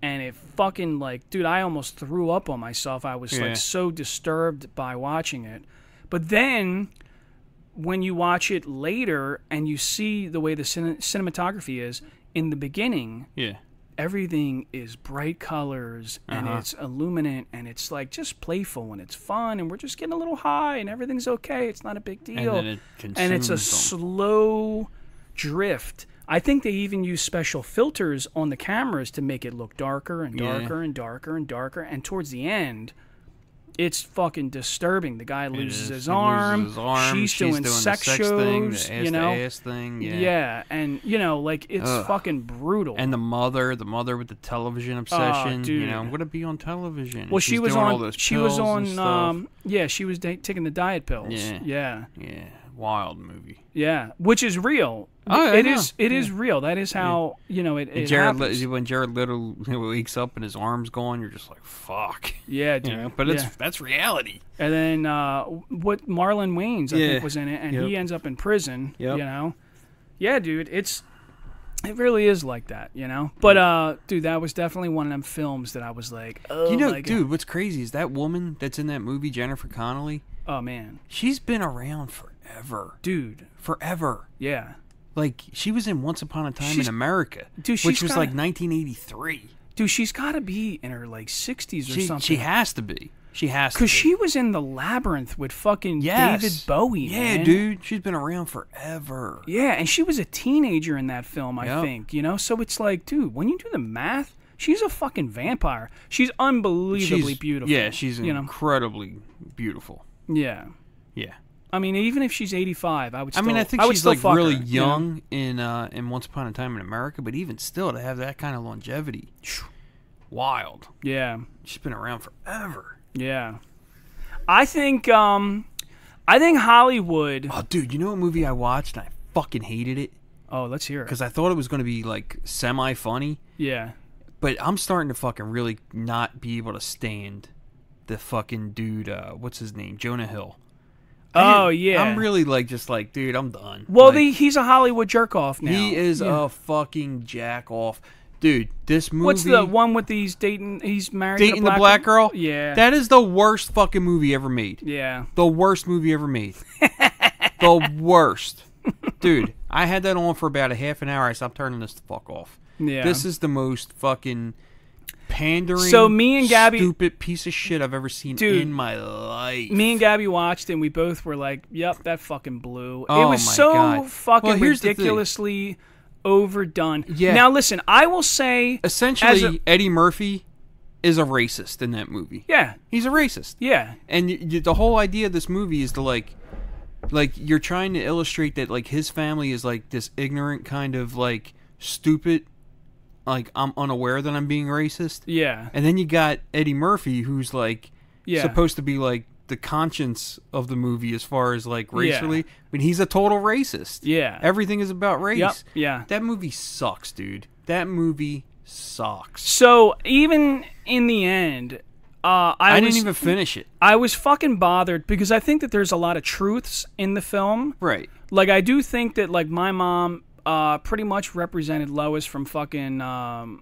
Speaker 8: And it fucking, like, dude, I almost threw up on myself. I was like so disturbed by watching it. But then when you watch it later and you see the way the cinematography is, in the beginning, everything is bright colors and it's illuminant and it's like just playful and it's fun and we're just getting a little high and everything's okay. It's not a big deal.
Speaker 9: And then
Speaker 8: it's a slow drift. I think they even use special filters on the cameras to make it look darker and darker and darker and darker. And towards the end, it's fucking disturbing. The guy loses his arm. She's doing sex shows,
Speaker 9: thing,
Speaker 8: you know.
Speaker 9: Ass thing,
Speaker 8: and you know, like it's fucking brutal.
Speaker 9: And the mother with the television obsession.
Speaker 8: Dude.
Speaker 9: You know, I'm gonna be on television.
Speaker 8: Well,
Speaker 9: she was on. She was taking
Speaker 8: the diet pills.
Speaker 9: Yeah. Wild movie.
Speaker 8: Yeah, which is real. It is real. That is how you know it. It happens.
Speaker 9: When Jared Little wakes up and his arm's gone, you're just like, fuck.
Speaker 8: Yeah, dude.
Speaker 9: You know? But that's reality.
Speaker 8: And then what Marlon Wayans I think was in it, and he ends up in prison. You know, yeah, dude. It really is like that, you know. But dude, that was definitely one of them films that I was like, oh,
Speaker 9: you know,
Speaker 8: my God.
Speaker 9: dude. What's crazy is that woman that's in that movie, Jennifer Connelly.
Speaker 8: Oh man,
Speaker 9: she's been around forever,
Speaker 8: dude.
Speaker 9: Forever.
Speaker 8: Yeah.
Speaker 9: Like, she was in Once Upon a Time in America,
Speaker 8: dude,
Speaker 9: which was like 1983.
Speaker 8: Dude, she's got to be in her like 60s or something.
Speaker 9: She has to be. She has to.
Speaker 8: Because she was in The Labyrinth with fucking David Bowie.
Speaker 9: Yeah,
Speaker 8: man.
Speaker 9: dude. She's been around forever.
Speaker 8: Yeah, and she was a teenager in that film, I think. You know, so it's like, dude, when you do the math, she's a fucking vampire. She's unbelievably beautiful.
Speaker 9: Yeah, she's incredibly beautiful.
Speaker 8: Yeah.
Speaker 9: Yeah.
Speaker 8: I mean, even if she's 85, I would still.
Speaker 9: I mean, I think she's like really young in Once Upon a Time in America, but even still, to have that kind of longevity, wild.
Speaker 8: Yeah,
Speaker 9: she's been around forever.
Speaker 8: Yeah, I think Hollywood.
Speaker 9: Oh, dude, you know what movie I watched and I fucking hated it?
Speaker 8: Oh, let's hear it.
Speaker 9: Because I thought it was going to be like semi-funny.
Speaker 8: Yeah,
Speaker 9: but I'm starting to fucking really not be able to stand the fucking dude. What's his name? Jonah Hill.
Speaker 8: Oh, yeah.
Speaker 9: I'm really just like, dude, I'm done.
Speaker 8: Well, he's a Hollywood jerk-off now.
Speaker 9: He is a fucking jack-off. Dude, this movie...
Speaker 8: What's the one with he's married
Speaker 9: dating the black girl?
Speaker 8: Yeah.
Speaker 9: That is the worst fucking movie ever made.
Speaker 8: Yeah.
Speaker 9: The worst movie ever made. The worst. Dude, I had that on for about a half an hour. I stopped turning this the fuck off.
Speaker 8: Yeah.
Speaker 9: This is the most fucking... pandering,
Speaker 8: so me and Gabby,
Speaker 9: stupid piece of shit I've ever seen in my life.
Speaker 8: Me and Gabby watched it and we both were like, yep, that fucking blew.
Speaker 9: Oh,
Speaker 8: it was so fucking ridiculously overdone.
Speaker 9: Yeah.
Speaker 8: Now listen, I will say,
Speaker 9: essentially, Eddie Murphy is a racist in that movie.
Speaker 8: Yeah.
Speaker 9: He's a racist.
Speaker 8: Yeah.
Speaker 9: And the whole idea of this movie is to like you're trying to illustrate that like his family is like this ignorant kind of like stupid, like I'm unaware that I'm being racist.
Speaker 8: Yeah.
Speaker 9: And then you got Eddie Murphy, who's like supposed to be like the conscience of the movie as far as like racially. I mean, he's a total racist.
Speaker 8: Yeah.
Speaker 9: Everything is about race.
Speaker 8: Yep. Yeah.
Speaker 9: That movie sucks, dude. That movie sucks.
Speaker 8: So even in the end, I
Speaker 9: didn't even finish it.
Speaker 8: I was fucking bothered because I think that there's a lot of truths in the film.
Speaker 9: Right.
Speaker 8: Like, I do think that, like, my mom pretty much represented Lois from fucking,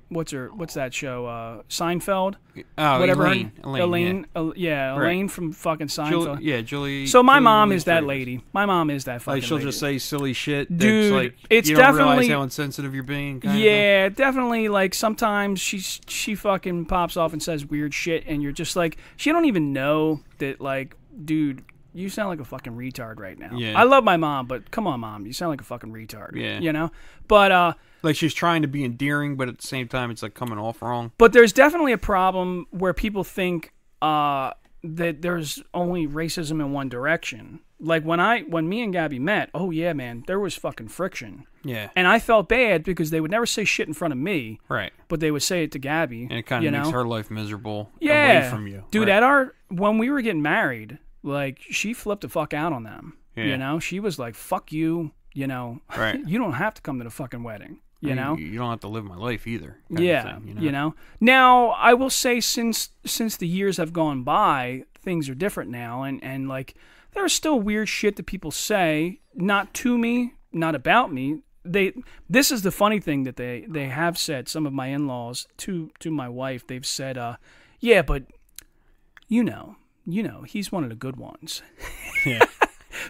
Speaker 8: what's that show? Seinfeld?
Speaker 9: Oh,
Speaker 8: whatever.
Speaker 9: Elaine.
Speaker 8: Yeah, Elaine from fucking Seinfeld.
Speaker 9: Julie.
Speaker 8: So my
Speaker 9: Julie
Speaker 8: mom
Speaker 9: Louis
Speaker 8: is that
Speaker 9: Dreyfus.
Speaker 8: lady. My mom is that fucking
Speaker 9: Like, she'll
Speaker 8: lady.
Speaker 9: just say silly shit.
Speaker 8: Dude,
Speaker 9: Like,
Speaker 8: it's
Speaker 9: you don't
Speaker 8: definitely
Speaker 9: realize how insensitive you're being. Kind
Speaker 8: yeah, definitely. Like, sometimes she fucking pops off and says weird shit, and you're just like, she don't even know that, like, dude, you sound like a fucking retard right now.
Speaker 9: Yeah.
Speaker 8: I love my mom, but come on, mom, you sound like a fucking retard.
Speaker 9: Yeah.
Speaker 8: You know? But
Speaker 9: like she's trying to be endearing, but at the same time, it's like coming off wrong.
Speaker 8: but there's definitely a problem where people think that there's only racism in one direction. Like, when me and Gabby met, oh yeah, man, there was fucking friction.
Speaker 9: Yeah.
Speaker 8: And I felt bad because they would never say shit in front of me.
Speaker 9: Right.
Speaker 8: But they would say it to Gabby.
Speaker 9: And it kind of makes her life miserable away from you.
Speaker 8: Dude,
Speaker 9: right.
Speaker 8: when we were getting married, like, she flipped the fuck out on them.
Speaker 9: Yeah.
Speaker 8: You know? She was like, fuck you, you know.
Speaker 9: Right.
Speaker 8: You don't have to come to the fucking wedding. You know?
Speaker 9: You don't have to live my life either.
Speaker 8: Yeah.
Speaker 9: Thing,
Speaker 8: you know? Now, I will say since the years have gone by, things are different now. And like, there's still weird shit that people say, not to me, not about me. This is the funny thing that they have said, some of my in-laws to my wife, they've said, yeah, but you know, he's one of the good ones.
Speaker 9: Yeah.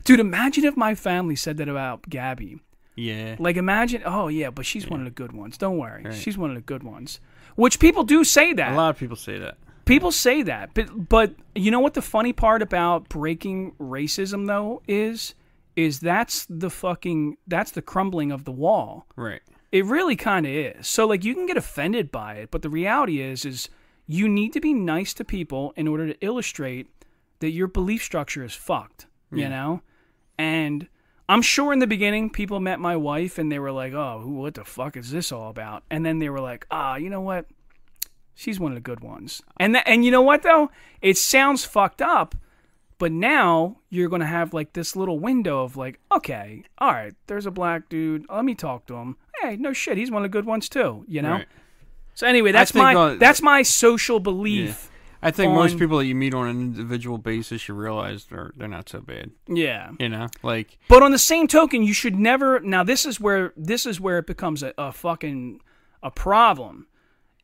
Speaker 8: Dude, imagine if my family said that about Gabby.
Speaker 9: Yeah.
Speaker 8: Like, imagine, oh yeah, but she's one of the good ones. Don't worry.
Speaker 9: Right.
Speaker 8: She's one of the good ones. Which people do say that.
Speaker 9: A lot of people say that.
Speaker 8: People say that. But you know what the funny part about breaking racism, though, is that's the crumbling of the wall.
Speaker 9: Right.
Speaker 8: It really kind of is. So, like, you can get offended by it, but the reality is you need to be nice to people in order to illustrate that your belief structure is fucked, you know? And I'm sure in the beginning people met my wife and they were like, oh, what the fuck is this all about? And then they were like, you know what? She's one of the good ones. And you know what, though? It sounds fucked up, but now you're going to have, like, this little window of, like, okay, all right, there's a black dude. Let me talk to him. Hey, no shit, he's one of the good ones, too, you know?
Speaker 9: Right.
Speaker 8: So anyway, that's my social belief.
Speaker 9: I think most people that you meet on an individual basis, you realize they're not so bad.
Speaker 8: Yeah.
Speaker 9: You know, like.
Speaker 8: But on the same token, you should never. Now, this is where it becomes a fucking problem.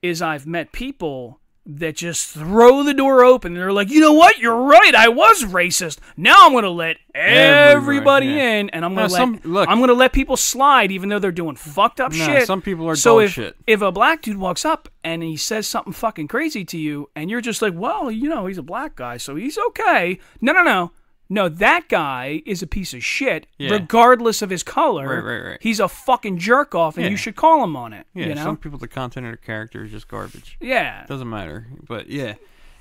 Speaker 8: Is I've met people that just throw the door open. And they're like, you know what? You're right. I was racist. Now I'm going to let everybody in, and I'm going to let people slide, even though they're doing fucked up shit.
Speaker 9: Some people are
Speaker 8: dog
Speaker 9: shit.
Speaker 8: If a black dude walks up and he says something fucking crazy to you, and you're just like, well, you know, he's a black guy, so he's okay. No, that guy is a piece of shit, regardless of his color.
Speaker 9: Right.
Speaker 8: He's a fucking jerk off, and you should call him on it.
Speaker 9: Yeah,
Speaker 8: you know?
Speaker 9: some people, the content of their character is just garbage.
Speaker 8: Yeah.
Speaker 9: Doesn't matter. But yeah,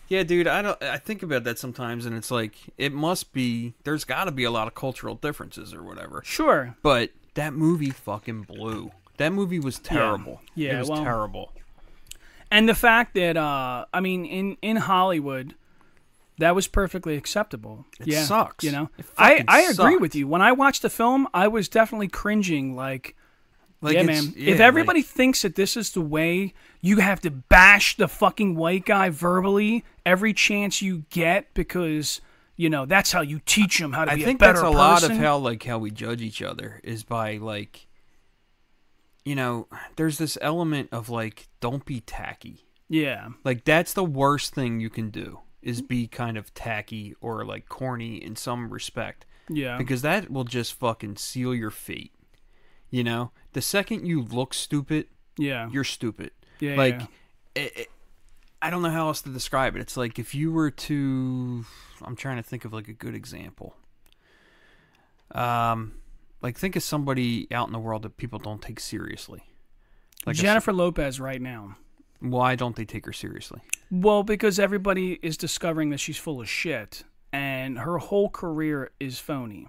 Speaker 9: dude, I think about that sometimes, and it's like, there's got to be a lot of cultural differences or whatever.
Speaker 8: Sure.
Speaker 9: But that movie fucking blew. That movie was terrible.
Speaker 8: Yeah,
Speaker 9: it was terrible.
Speaker 8: And the fact that, I mean, in Hollywood, that was perfectly acceptable.
Speaker 9: It sucks.
Speaker 8: You know,
Speaker 9: I
Speaker 8: agree with you. When I watched the film, I was definitely cringing. Like yeah, man. If everybody thinks that this is the way you have to bash the fucking white guy verbally every chance you get because, you know, that's how you teach them how to be a better person.
Speaker 9: I think that's a lot of how we judge each other is by, like, you know, there's this element of, like, don't be tacky.
Speaker 8: Yeah.
Speaker 9: Like, that's the worst thing you can do. Is be kind of tacky or like corny in some respect.
Speaker 8: Yeah.
Speaker 9: Because that will just fucking seal your fate. You know? The second you look stupid, you're stupid.
Speaker 8: Yeah.
Speaker 9: Like, I don't know how else to describe it. It's like if you were to, I'm trying to think of like a good example. Like think of somebody out in the world that people don't take seriously. Like
Speaker 8: Jennifer Lopez right now.
Speaker 9: Why don't they take her seriously?
Speaker 8: Well, because everybody is discovering that she's full of shit, and her whole career is phony.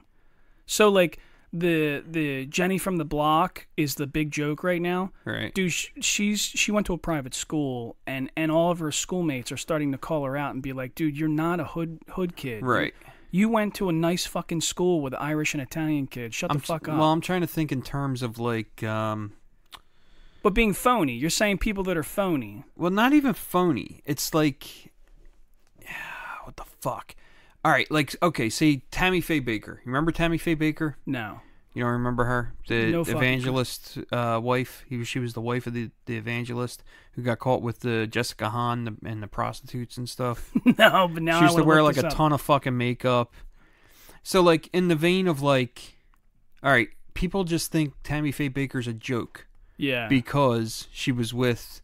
Speaker 8: So, like, the Jenny from the block is the big joke right now.
Speaker 9: Right.
Speaker 8: Dude, she went to a private school, and all of her schoolmates are starting to call her out and be like, dude, you're not a hood kid.
Speaker 9: Right.
Speaker 8: You went to a nice fucking school with Irish and Italian kids. Shut the fuck up.
Speaker 9: Well, I'm trying to think in terms of like...
Speaker 8: But being phony. You're saying people that are phony.
Speaker 9: Well, not even phony. It's like... What the fuck? All right, like, okay, say Tammy Faye Baker. You remember Tammy Faye Baker?
Speaker 8: No.
Speaker 9: You don't remember her? The
Speaker 8: No fucking
Speaker 9: evangelist wife. She was the wife of the evangelist who got caught with the Jessica Hahn and the prostitutes and stuff.
Speaker 8: No, but now
Speaker 9: she used
Speaker 8: I
Speaker 9: to wear
Speaker 8: look
Speaker 9: like
Speaker 8: this
Speaker 9: a
Speaker 8: up.
Speaker 9: ton of fucking makeup. So, like, in the vein of like, all right, people just think Tammy Faye Baker's a joke.
Speaker 8: Yeah.
Speaker 9: Because she was with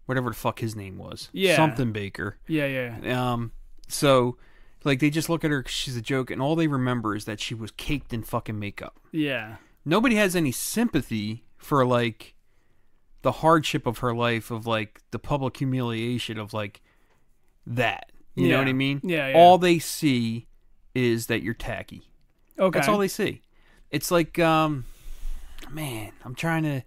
Speaker 9: whatever the fuck his name was.
Speaker 8: Yeah.
Speaker 9: Something Baker.
Speaker 8: Yeah.
Speaker 9: So, like, they just look at her 'cause she's a joke, and all they remember is that she was caked in fucking makeup.
Speaker 8: Yeah.
Speaker 9: Nobody has any sympathy for, like, the hardship of her life, of, like, the public humiliation of, like, that. You know what I mean?
Speaker 8: Yeah.
Speaker 9: All they see is that you're tacky.
Speaker 8: Okay.
Speaker 9: That's all they see. It's like, man, I'm trying to,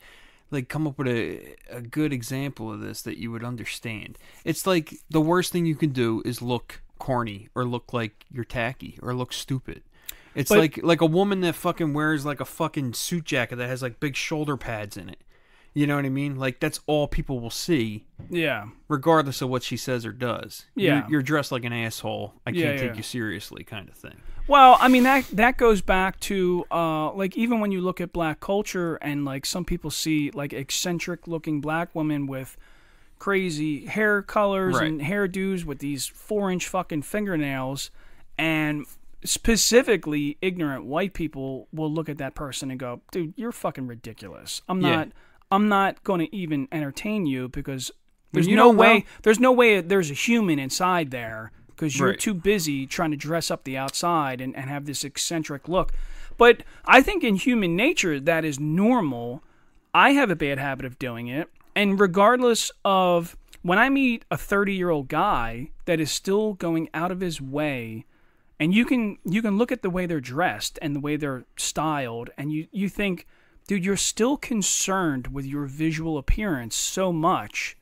Speaker 9: like, come up with a good example of this that you would understand. It's like the worst thing you can do is look corny or look like you're tacky or look stupid. It's like a woman that fucking wears like a fucking suit jacket that has like big shoulder pads in it. You know what I mean? Like, that's all people will see.
Speaker 8: Yeah.
Speaker 9: Regardless of what she says or does.
Speaker 8: Yeah.
Speaker 9: You're dressed like an asshole. I can't take
Speaker 8: yeah.
Speaker 9: you seriously, kind of thing.
Speaker 8: Well, I mean, that goes back to, like, even when you look at black culture and, like, some people see, like, eccentric-looking black women with crazy hair colors and hairdos with these 4-inch fucking fingernails, and specifically ignorant white people will look at that person and go, dude, you're fucking ridiculous. I'm not going to even entertain you because there's no way there's a human inside there. Because you're too busy trying to dress up the outside and have this eccentric look. But I think in human nature, that is normal. I have a bad habit of doing it. And regardless of when I meet a 30-year-old guy that is still going out of his way, and you can look at the way they're dressed and the way they're styled, and you think, dude, you're still concerned with your visual appearance so much.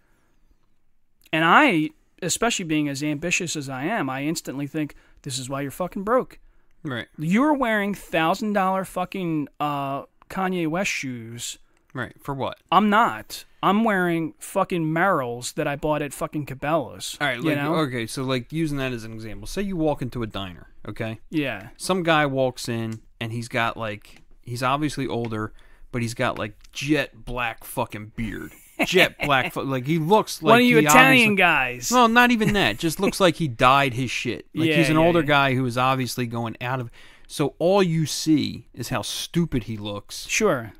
Speaker 8: And I... especially being as ambitious as I am, I instantly think, this is why you're fucking broke.
Speaker 9: Right.
Speaker 8: You're wearing $1,000 fucking Kanye West shoes.
Speaker 9: Right. For what?
Speaker 8: I'm not. I'm wearing fucking Merrells that I bought at fucking Cabela's.
Speaker 9: All right. Like, okay, so like using that as an example. Say you walk into a diner, okay?
Speaker 8: Yeah.
Speaker 9: Some guy walks in and he's got like, he's obviously older, but he's got like jet black fucking beard. Jet black, like he looks like
Speaker 8: one of you Italian guys.
Speaker 9: Well, not even that. Just looks like he dyed his shit. Like he's an older guy who is obviously going out of. So all you see is how stupid he looks.
Speaker 8: Sure.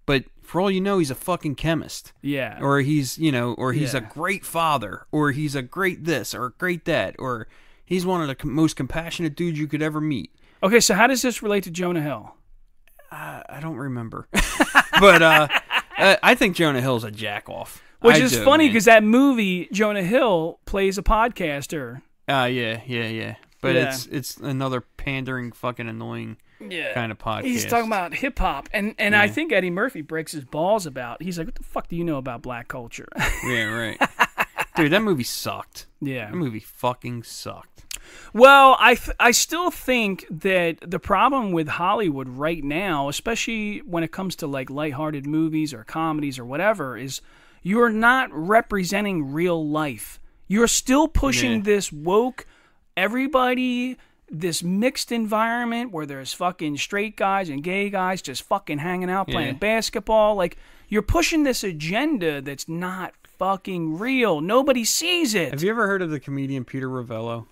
Speaker 9: But for all you know, he's a fucking chemist.
Speaker 8: Yeah.
Speaker 9: Or he's, or he's a great father, or he's a great this, or a great that, or he's one of the most compassionate dudes you could ever meet.
Speaker 8: Okay, so how does this relate to Jonah Hill?
Speaker 9: I don't remember, but I think Jonah Hill's a jack-off.
Speaker 8: Which is funny because that movie, Jonah Hill plays a podcaster.
Speaker 9: Yeah. But it's another pandering, fucking annoying kind of podcast.
Speaker 8: He's talking about hip-hop. And I think Eddie Murphy breaks his balls about. He's like, what the fuck do you know about black culture?
Speaker 9: Yeah, right. Dude, that movie sucked.
Speaker 8: Yeah.
Speaker 9: That movie fucking sucked.
Speaker 8: Well, I still think that the problem with Hollywood right now, especially when it comes to like lighthearted movies or comedies or whatever, is you're not representing real life. You're still pushing this woke, everybody, this mixed environment where there's fucking straight guys and gay guys just fucking hanging out playing basketball. Like, you're pushing this agenda that's not fucking real. Nobody sees it.
Speaker 9: Have you ever heard of the comedian Peter Ravello?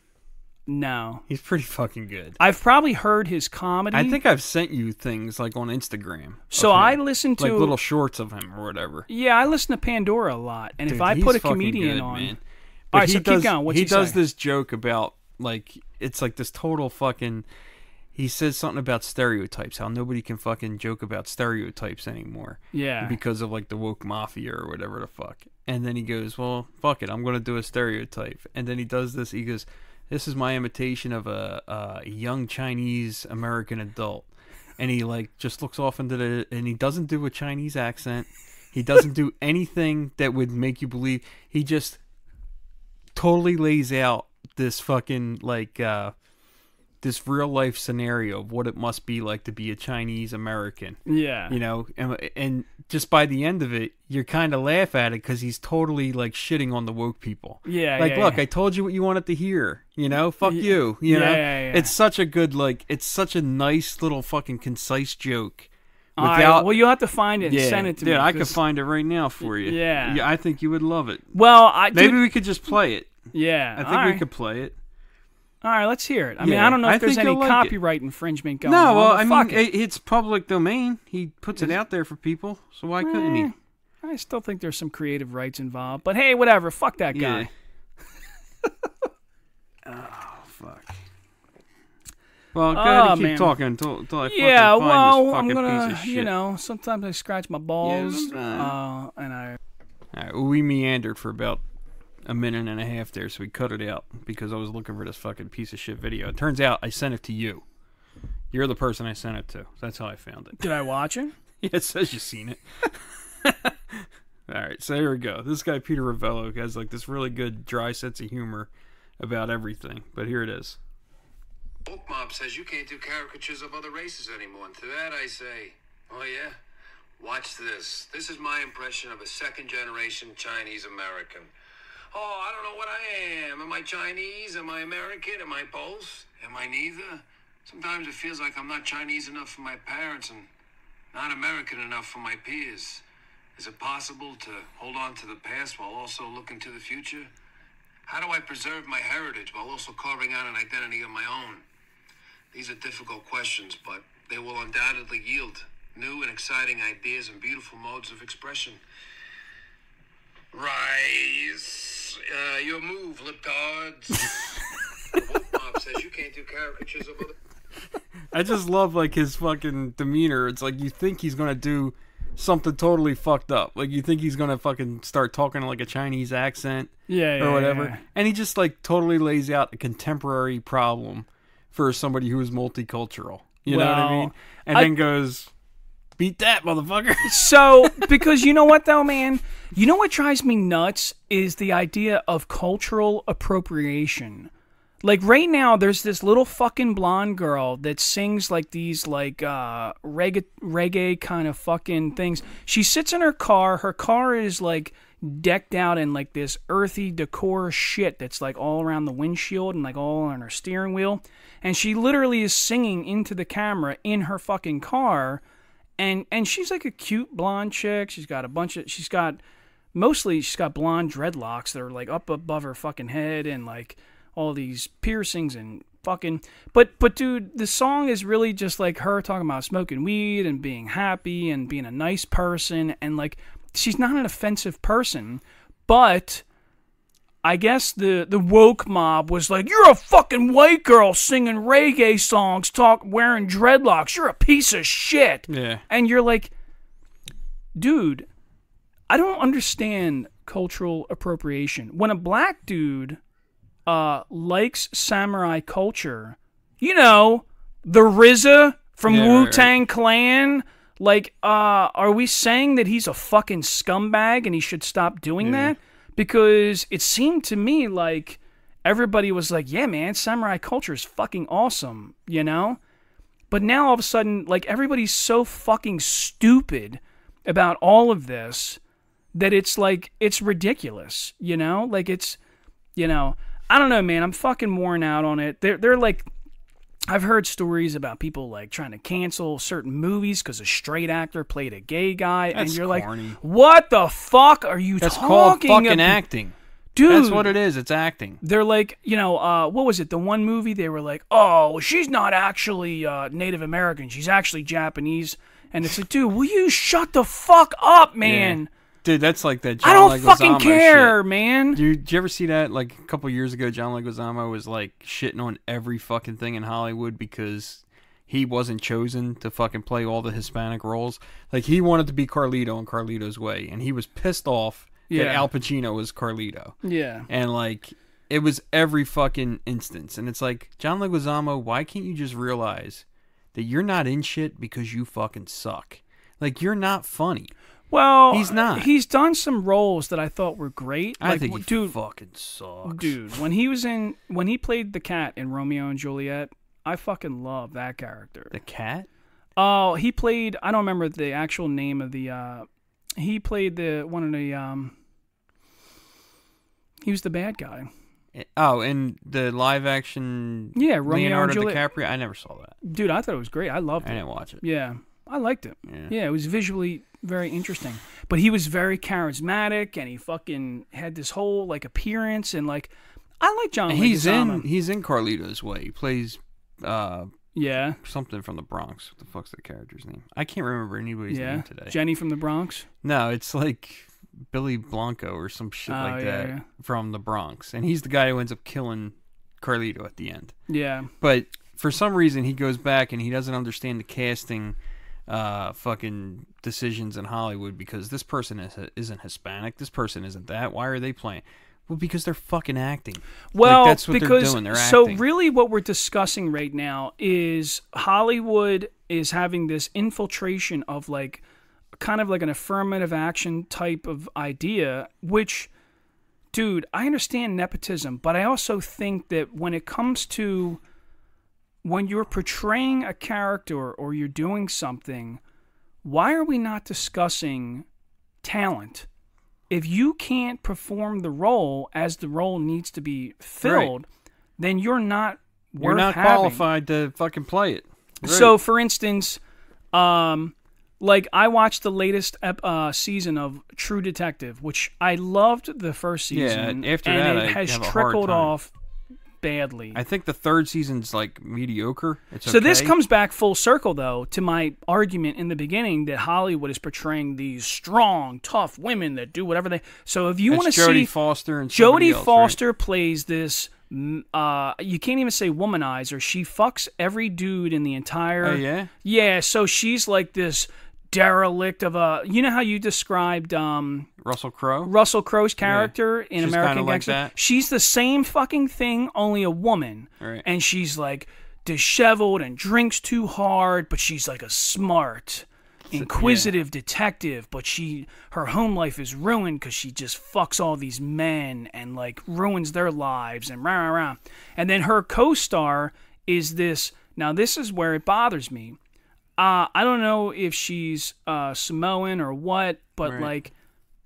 Speaker 8: No.
Speaker 9: He's pretty fucking good.
Speaker 8: I've probably heard his comedy.
Speaker 9: I think I've sent you things like on Instagram.
Speaker 8: So I listen to...
Speaker 9: like little shorts of him or whatever.
Speaker 8: Yeah, I listen to Pandora a lot. And if I put a comedian
Speaker 9: good,
Speaker 8: on...
Speaker 9: Man.
Speaker 8: All right, so keep going. What's he
Speaker 9: does
Speaker 8: say?
Speaker 9: this joke about, like, it's like this total fucking... He says something about stereotypes, how nobody can fucking joke about stereotypes anymore.
Speaker 8: Yeah.
Speaker 9: Because of, like, the woke mafia or whatever the fuck. And then he goes, well, fuck it, I'm going to do a stereotype. And then he does this, he goes... This is my imitation of a young Chinese American adult. and he like just looks off into the, and he doesn't do a Chinese accent. He doesn't do anything that would make you believe. He just totally lays out this fucking like this real life scenario of what it must be like to be a Chinese American.
Speaker 8: Yeah.
Speaker 9: You know, and just by the end of it, you kind of laugh at it because he's totally like shitting on the woke people.
Speaker 8: Yeah.
Speaker 9: Like, look, I told you what you wanted to hear. You know, fuck you. You know, it's such a good like, it's such a nice little fucking concise joke.
Speaker 8: Without, well, you'll have to find it and send it to me.
Speaker 9: Yeah, I can find it right now for you.
Speaker 8: Yeah.
Speaker 9: I think you would love it.
Speaker 8: Well,
Speaker 9: maybe we could just play it.
Speaker 8: Yeah.
Speaker 9: I think we could play it.
Speaker 8: All right, let's hear it. I mean, I don't know if there's any copyright infringement going on.
Speaker 9: No, well, I mean, it's public domain. He puts it out there for people, so why couldn't he?
Speaker 8: I still think there's some creative rights involved. But hey, whatever. Fuck that guy.
Speaker 9: Oh, fuck. Well, go ahead and keep talking until I find this fucking
Speaker 8: I'm gonna,
Speaker 9: piece of shit.
Speaker 8: you know, sometimes I scratch my balls, and
Speaker 9: All right, we meandered for about a minute and a half there, so we cut it out because I was looking for this fucking piece of shit video. It turns out I sent it to you. You're the person I sent it to. That's how I found it.
Speaker 8: Did I watch it?
Speaker 9: Yeah, it says you've seen it. All right, so here we go. This guy, Peter Ravello, has like this really good dry sense of humor about everything, but here it is.
Speaker 10: Woke mob says you can't do caricatures of other races anymore, and to that I say, oh yeah? Watch this. This is my impression of a second-generation Chinese American. Oh, I don't know what I am. Am I Chinese? Am I American? Am I both? Am I neither? Sometimes it feels like I'm not Chinese enough for my parents and not American enough for my peers. Is it possible to hold on to the past while also looking to the future? How do I preserve my heritage while also carving out an identity of my own? These are difficult questions, but they will undoubtedly yield new and exciting ideas and beautiful modes of expression. Rise. Your move, libtards. The woke mob says you can't do caricatures of other...
Speaker 9: I just love, like, his fucking demeanor. It's like you think he's gonna do something totally fucked up. Like, you think he's gonna fucking start talking like a Chinese accent or whatever.
Speaker 8: Yeah.
Speaker 9: And he just, like, totally lays out a contemporary problem for somebody who is multicultural. You know what I mean? And then goes... Beat that, motherfucker.
Speaker 8: So, because you know what, though, man? You know what drives me nuts is the idea of cultural appropriation. Like, right now, there's this little fucking blonde girl that sings, like, these, like, reggae kind of fucking things. She sits in her car. Her car is, like, decked out in, like, this earthy decor shit that's, like, all around the windshield and, like, all on her steering wheel. And she literally is singing into the camera in her fucking car. And she's like a cute blonde chick. She's got mostly blonde dreadlocks that are like up above her fucking head and like all these piercings and fucking. But dude, the song is really just like her talking about smoking weed and being happy and being a nice person. And like, she's not an offensive person, but I guess the woke mob was like, you're a fucking white girl singing reggae songs, wearing dreadlocks. You're a piece of shit.
Speaker 9: Yeah.
Speaker 8: And you're like, dude, I don't understand cultural appropriation. When a black dude likes samurai culture, you know, the RZA from Wu-Tang Clan, like, are we saying that he's a fucking scumbag and he should stop doing that? Because it seemed to me like everybody was like, yeah, man, samurai culture is fucking awesome, you know? But now all of a sudden, like, everybody's so fucking stupid about all of this that it's like, it's ridiculous, you know? Like, it's, you know, I don't know, man. I'm fucking worn out on it. They're like, I've heard stories about people like trying to cancel certain movies because a straight actor played a gay guy, and you're
Speaker 9: corny.
Speaker 8: Like, what the fuck are you
Speaker 9: That's
Speaker 8: talking
Speaker 9: called fucking
Speaker 8: about?
Speaker 9: acting.
Speaker 8: Dude.
Speaker 9: That's what it is. It's acting.
Speaker 8: They're like, you know, what was it? The one movie they were like, oh, she's not actually Native American. She's actually Japanese. And it's like, dude, will you shut the fuck up, man?
Speaker 9: Yeah. Dude, that's like that John
Speaker 8: I don't
Speaker 9: Leguizamo
Speaker 8: fucking care,
Speaker 9: shit.
Speaker 8: Man.
Speaker 9: Did you ever see that? Like a couple years ago, John Leguizamo was like shitting on every fucking thing in Hollywood because he wasn't chosen to fucking play all the Hispanic roles. Like, he wanted to be Carlito in Carlito's Way, and he was pissed off that Al Pacino was Carlito.
Speaker 8: Yeah.
Speaker 9: And like, it was every fucking instance. And it's like, John Leguizamo, why can't you just realize that you're not in shit because you fucking suck. Like, you're not funny.
Speaker 8: Well,
Speaker 9: he's not.
Speaker 8: He's done some roles that I thought were great.
Speaker 9: I
Speaker 8: like,
Speaker 9: think he
Speaker 8: dude,
Speaker 9: fucking sucks.
Speaker 8: Dude, when he played the cat in Romeo and Juliet, I fucking love that character.
Speaker 9: The cat?
Speaker 8: Oh, he played. I don't remember the actual name of the. He played one of the. He was the bad guy.
Speaker 9: Oh, in the live action.
Speaker 8: Yeah, Romeo
Speaker 9: Leonardo
Speaker 8: and Juliet.
Speaker 9: DiCaprio. I never saw that.
Speaker 8: Dude, I thought it was great. I loved it.
Speaker 9: I didn't watch it.
Speaker 8: Yeah, I liked it. Yeah, it was visually very interesting. But he was very charismatic, and he fucking had this whole like appearance, and like I like John Leguizamo.
Speaker 9: He's in Carlito's Way. He plays
Speaker 8: yeah,
Speaker 9: something from the Bronx. What the fuck's the character's name? I can't remember anybody's name today.
Speaker 8: Jenny from the Bronx?
Speaker 9: No, it's like Billy Blanco or some shit like that from the Bronx. And he's the guy who ends up killing Carlito at the end.
Speaker 8: Yeah.
Speaker 9: But for some reason he goes back and he doesn't understand the casting fucking decisions in Hollywood because this person isn't Hispanic. This person isn't that. Why are they playing? Well, because they're fucking acting.
Speaker 8: Well,
Speaker 9: like, that's what they're doing. They're
Speaker 8: so
Speaker 9: acting.
Speaker 8: really what we're discussing right now is Hollywood is having this infiltration of like kind of like an affirmative action type of idea, which, dude, I understand nepotism, but I also think that when it comes to when you're portraying a character or you're doing something, why are we not discussing talent? If you can't perform the role as the role needs to be filled, then you're not
Speaker 9: You're not qualified to fucking play it. Right.
Speaker 8: So, for instance, like I watched the latest season of True Detective, which I loved the first season.
Speaker 9: Yeah, after
Speaker 8: and
Speaker 9: that,
Speaker 8: it has
Speaker 9: I have a
Speaker 8: trickled
Speaker 9: hard time.
Speaker 8: off badly.
Speaker 9: I think the third season's like mediocre. It's
Speaker 8: So this
Speaker 9: okay.
Speaker 8: comes back full circle, though, to my argument in the beginning that Hollywood is portraying these strong, tough women that do whatever they. So if you want to see
Speaker 9: Jodie Foster and somebody
Speaker 8: Jodie
Speaker 9: else,
Speaker 8: Foster plays this. You can't even say womanizer. She fucks every dude in the entire.
Speaker 9: Oh yeah.
Speaker 8: Yeah. So she's like this derelict of a. You know how you described
Speaker 9: Russell Crowe.
Speaker 8: Russell Crowe's character in
Speaker 9: She's
Speaker 8: American
Speaker 9: kinda like
Speaker 8: Gangster.
Speaker 9: that.
Speaker 8: She's the same fucking thing, only a woman.
Speaker 9: Right.
Speaker 8: And she's like disheveled and drinks too hard, but she's like a smart, inquisitive detective. But her home life is ruined because she just fucks all these men and like ruins their lives and rah rah rah. And then her co-star is this. Now this is where it bothers me. I don't know if she's Samoan or what, but like.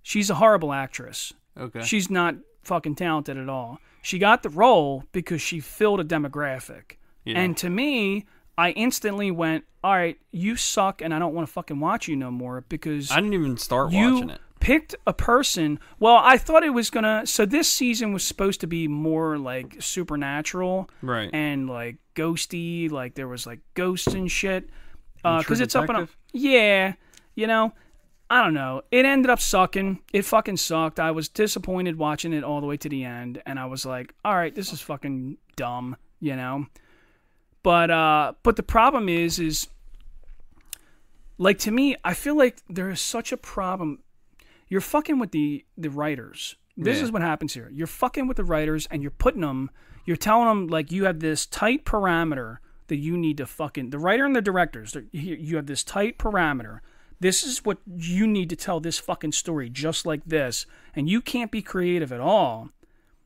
Speaker 8: She's a horrible actress.
Speaker 9: Okay.
Speaker 8: She's not fucking talented at all. She got the role because she filled a demographic.
Speaker 9: Yeah.
Speaker 8: And to me, I instantly went, all right, you suck and I don't want to fucking watch you no more because
Speaker 9: I didn't even start
Speaker 8: you
Speaker 9: watching it.
Speaker 8: Picked a person. Well, I thought it was going to. So this season was supposed to be more like supernatural.
Speaker 9: Right.
Speaker 8: And like ghosty. Like there was like ghosts and shit. Because it's up and up.
Speaker 9: Detective?
Speaker 8: Yeah. You know. I don't know. It ended up sucking. It fucking sucked. I was disappointed watching it all the way to the end, and I was like, all right, this is fucking dumb, you know? But the problem is like to me, I feel like there is such a problem. You're fucking with the writers. This is what happens here. You're fucking with the writers, and you're telling them like you have this tight parameter that you need to fucking, the writer and the directors, you have this tight parameter. This is what you need to tell this fucking story just like this, and you can't be creative at all.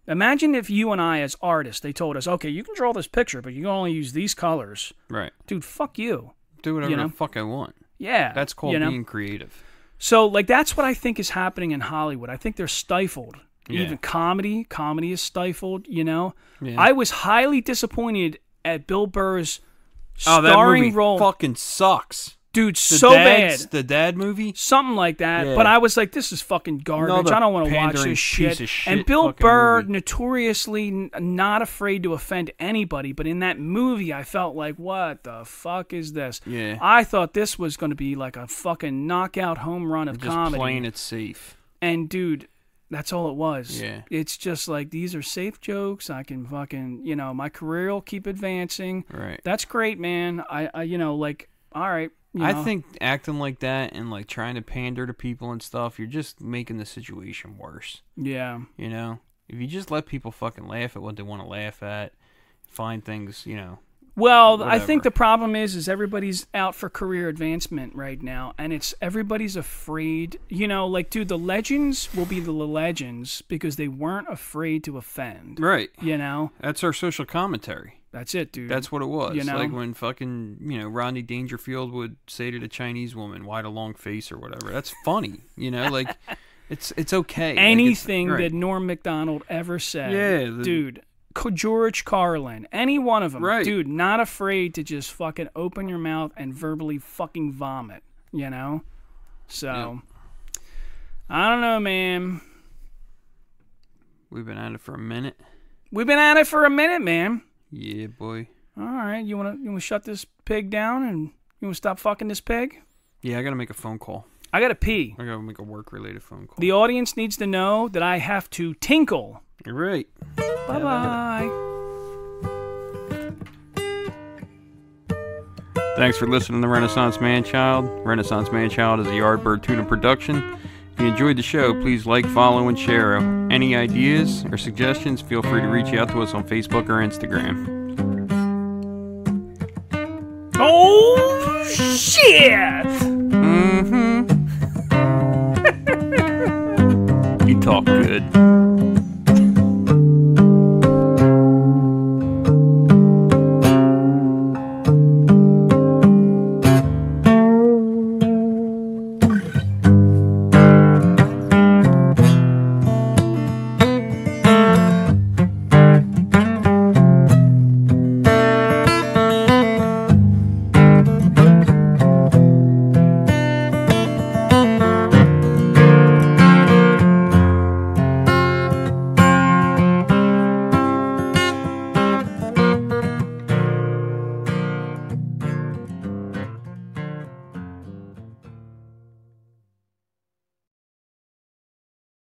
Speaker 8: Imagine if you and I as artists, they told us, okay, you can draw this picture, but you can only use these colors.
Speaker 9: Right.
Speaker 8: Dude, fuck you.
Speaker 9: Do whatever the fuck I want.
Speaker 8: Yeah.
Speaker 9: That's called being creative.
Speaker 8: So, like, that's what I think is happening in Hollywood. I think they're stifled.
Speaker 9: Yeah.
Speaker 8: Even comedy is stifled, you know?
Speaker 9: Yeah.
Speaker 8: I was highly disappointed at Bill Burr's
Speaker 9: that
Speaker 8: starring
Speaker 9: movie
Speaker 8: role.
Speaker 9: fucking sucks.
Speaker 8: Dude, bad.
Speaker 9: The Dad movie?
Speaker 8: Something like that.
Speaker 9: Yeah.
Speaker 8: But I was like, this is fucking garbage.
Speaker 9: Another
Speaker 8: I don't want to watch
Speaker 9: pandering
Speaker 8: this
Speaker 9: piece of shit
Speaker 8: And Bill
Speaker 9: fucking
Speaker 8: Burr,
Speaker 9: movie.
Speaker 8: notoriously not afraid to offend anybody. But in that movie, I felt like, what the fuck is this?
Speaker 9: Yeah.
Speaker 8: I thought this was going to be like a fucking knockout home run of
Speaker 9: Just
Speaker 8: comedy.
Speaker 9: playing it safe.
Speaker 8: And, dude, that's all it was.
Speaker 9: Yeah.
Speaker 8: It's just like, these are safe jokes. I can fucking, my career will keep advancing.
Speaker 9: Right.
Speaker 8: That's great, man. I all right.
Speaker 9: I think acting like that and like trying to pander to people and stuff, you're just making the situation worse.
Speaker 8: Yeah.
Speaker 9: You know? If you just let people fucking laugh at what they want to laugh at, find things,
Speaker 8: Well, I
Speaker 9: whatever.
Speaker 8: think the problem is everybody's out for career advancement right now, and everybody's afraid. You know, like, dude, the legends will be the legends because they weren't afraid to offend.
Speaker 9: Right.
Speaker 8: You know?
Speaker 9: That's our social commentary.
Speaker 8: That's it, dude.
Speaker 9: That's what it was.
Speaker 8: You know?
Speaker 9: Like when fucking, Rodney Dangerfield would say to the Chinese woman, "Why the long face?" or whatever. That's funny. Like it's okay.
Speaker 8: Anything
Speaker 9: like
Speaker 8: that Norm Macdonald ever said.
Speaker 9: Yeah,
Speaker 8: dude. George Carlin, any one of them,
Speaker 9: Right.
Speaker 8: dude, not afraid to just fucking open your mouth and verbally fucking vomit, So, I don't know, man.
Speaker 9: We've been at it for a minute.
Speaker 8: We've been at it for a minute, man.
Speaker 9: Yeah, boy.
Speaker 8: All right, you wanna shut this pig down and you wanna stop fucking this pig?
Speaker 9: Yeah, I gotta make a phone call.
Speaker 8: I gotta pee.
Speaker 9: I gotta make a work-related phone call.
Speaker 8: The audience needs to know that I have to tinkle.
Speaker 9: You're right.
Speaker 8: Bye-bye.
Speaker 9: Thanks for listening to Renaissance Man-Child. Renaissance Man-Child is a Yardbird Tuna production. If you enjoyed the show, please like, follow, and share. Any ideas or suggestions, feel free to reach out to us on Facebook or Instagram.
Speaker 8: Oh, shit!
Speaker 9: You talk good.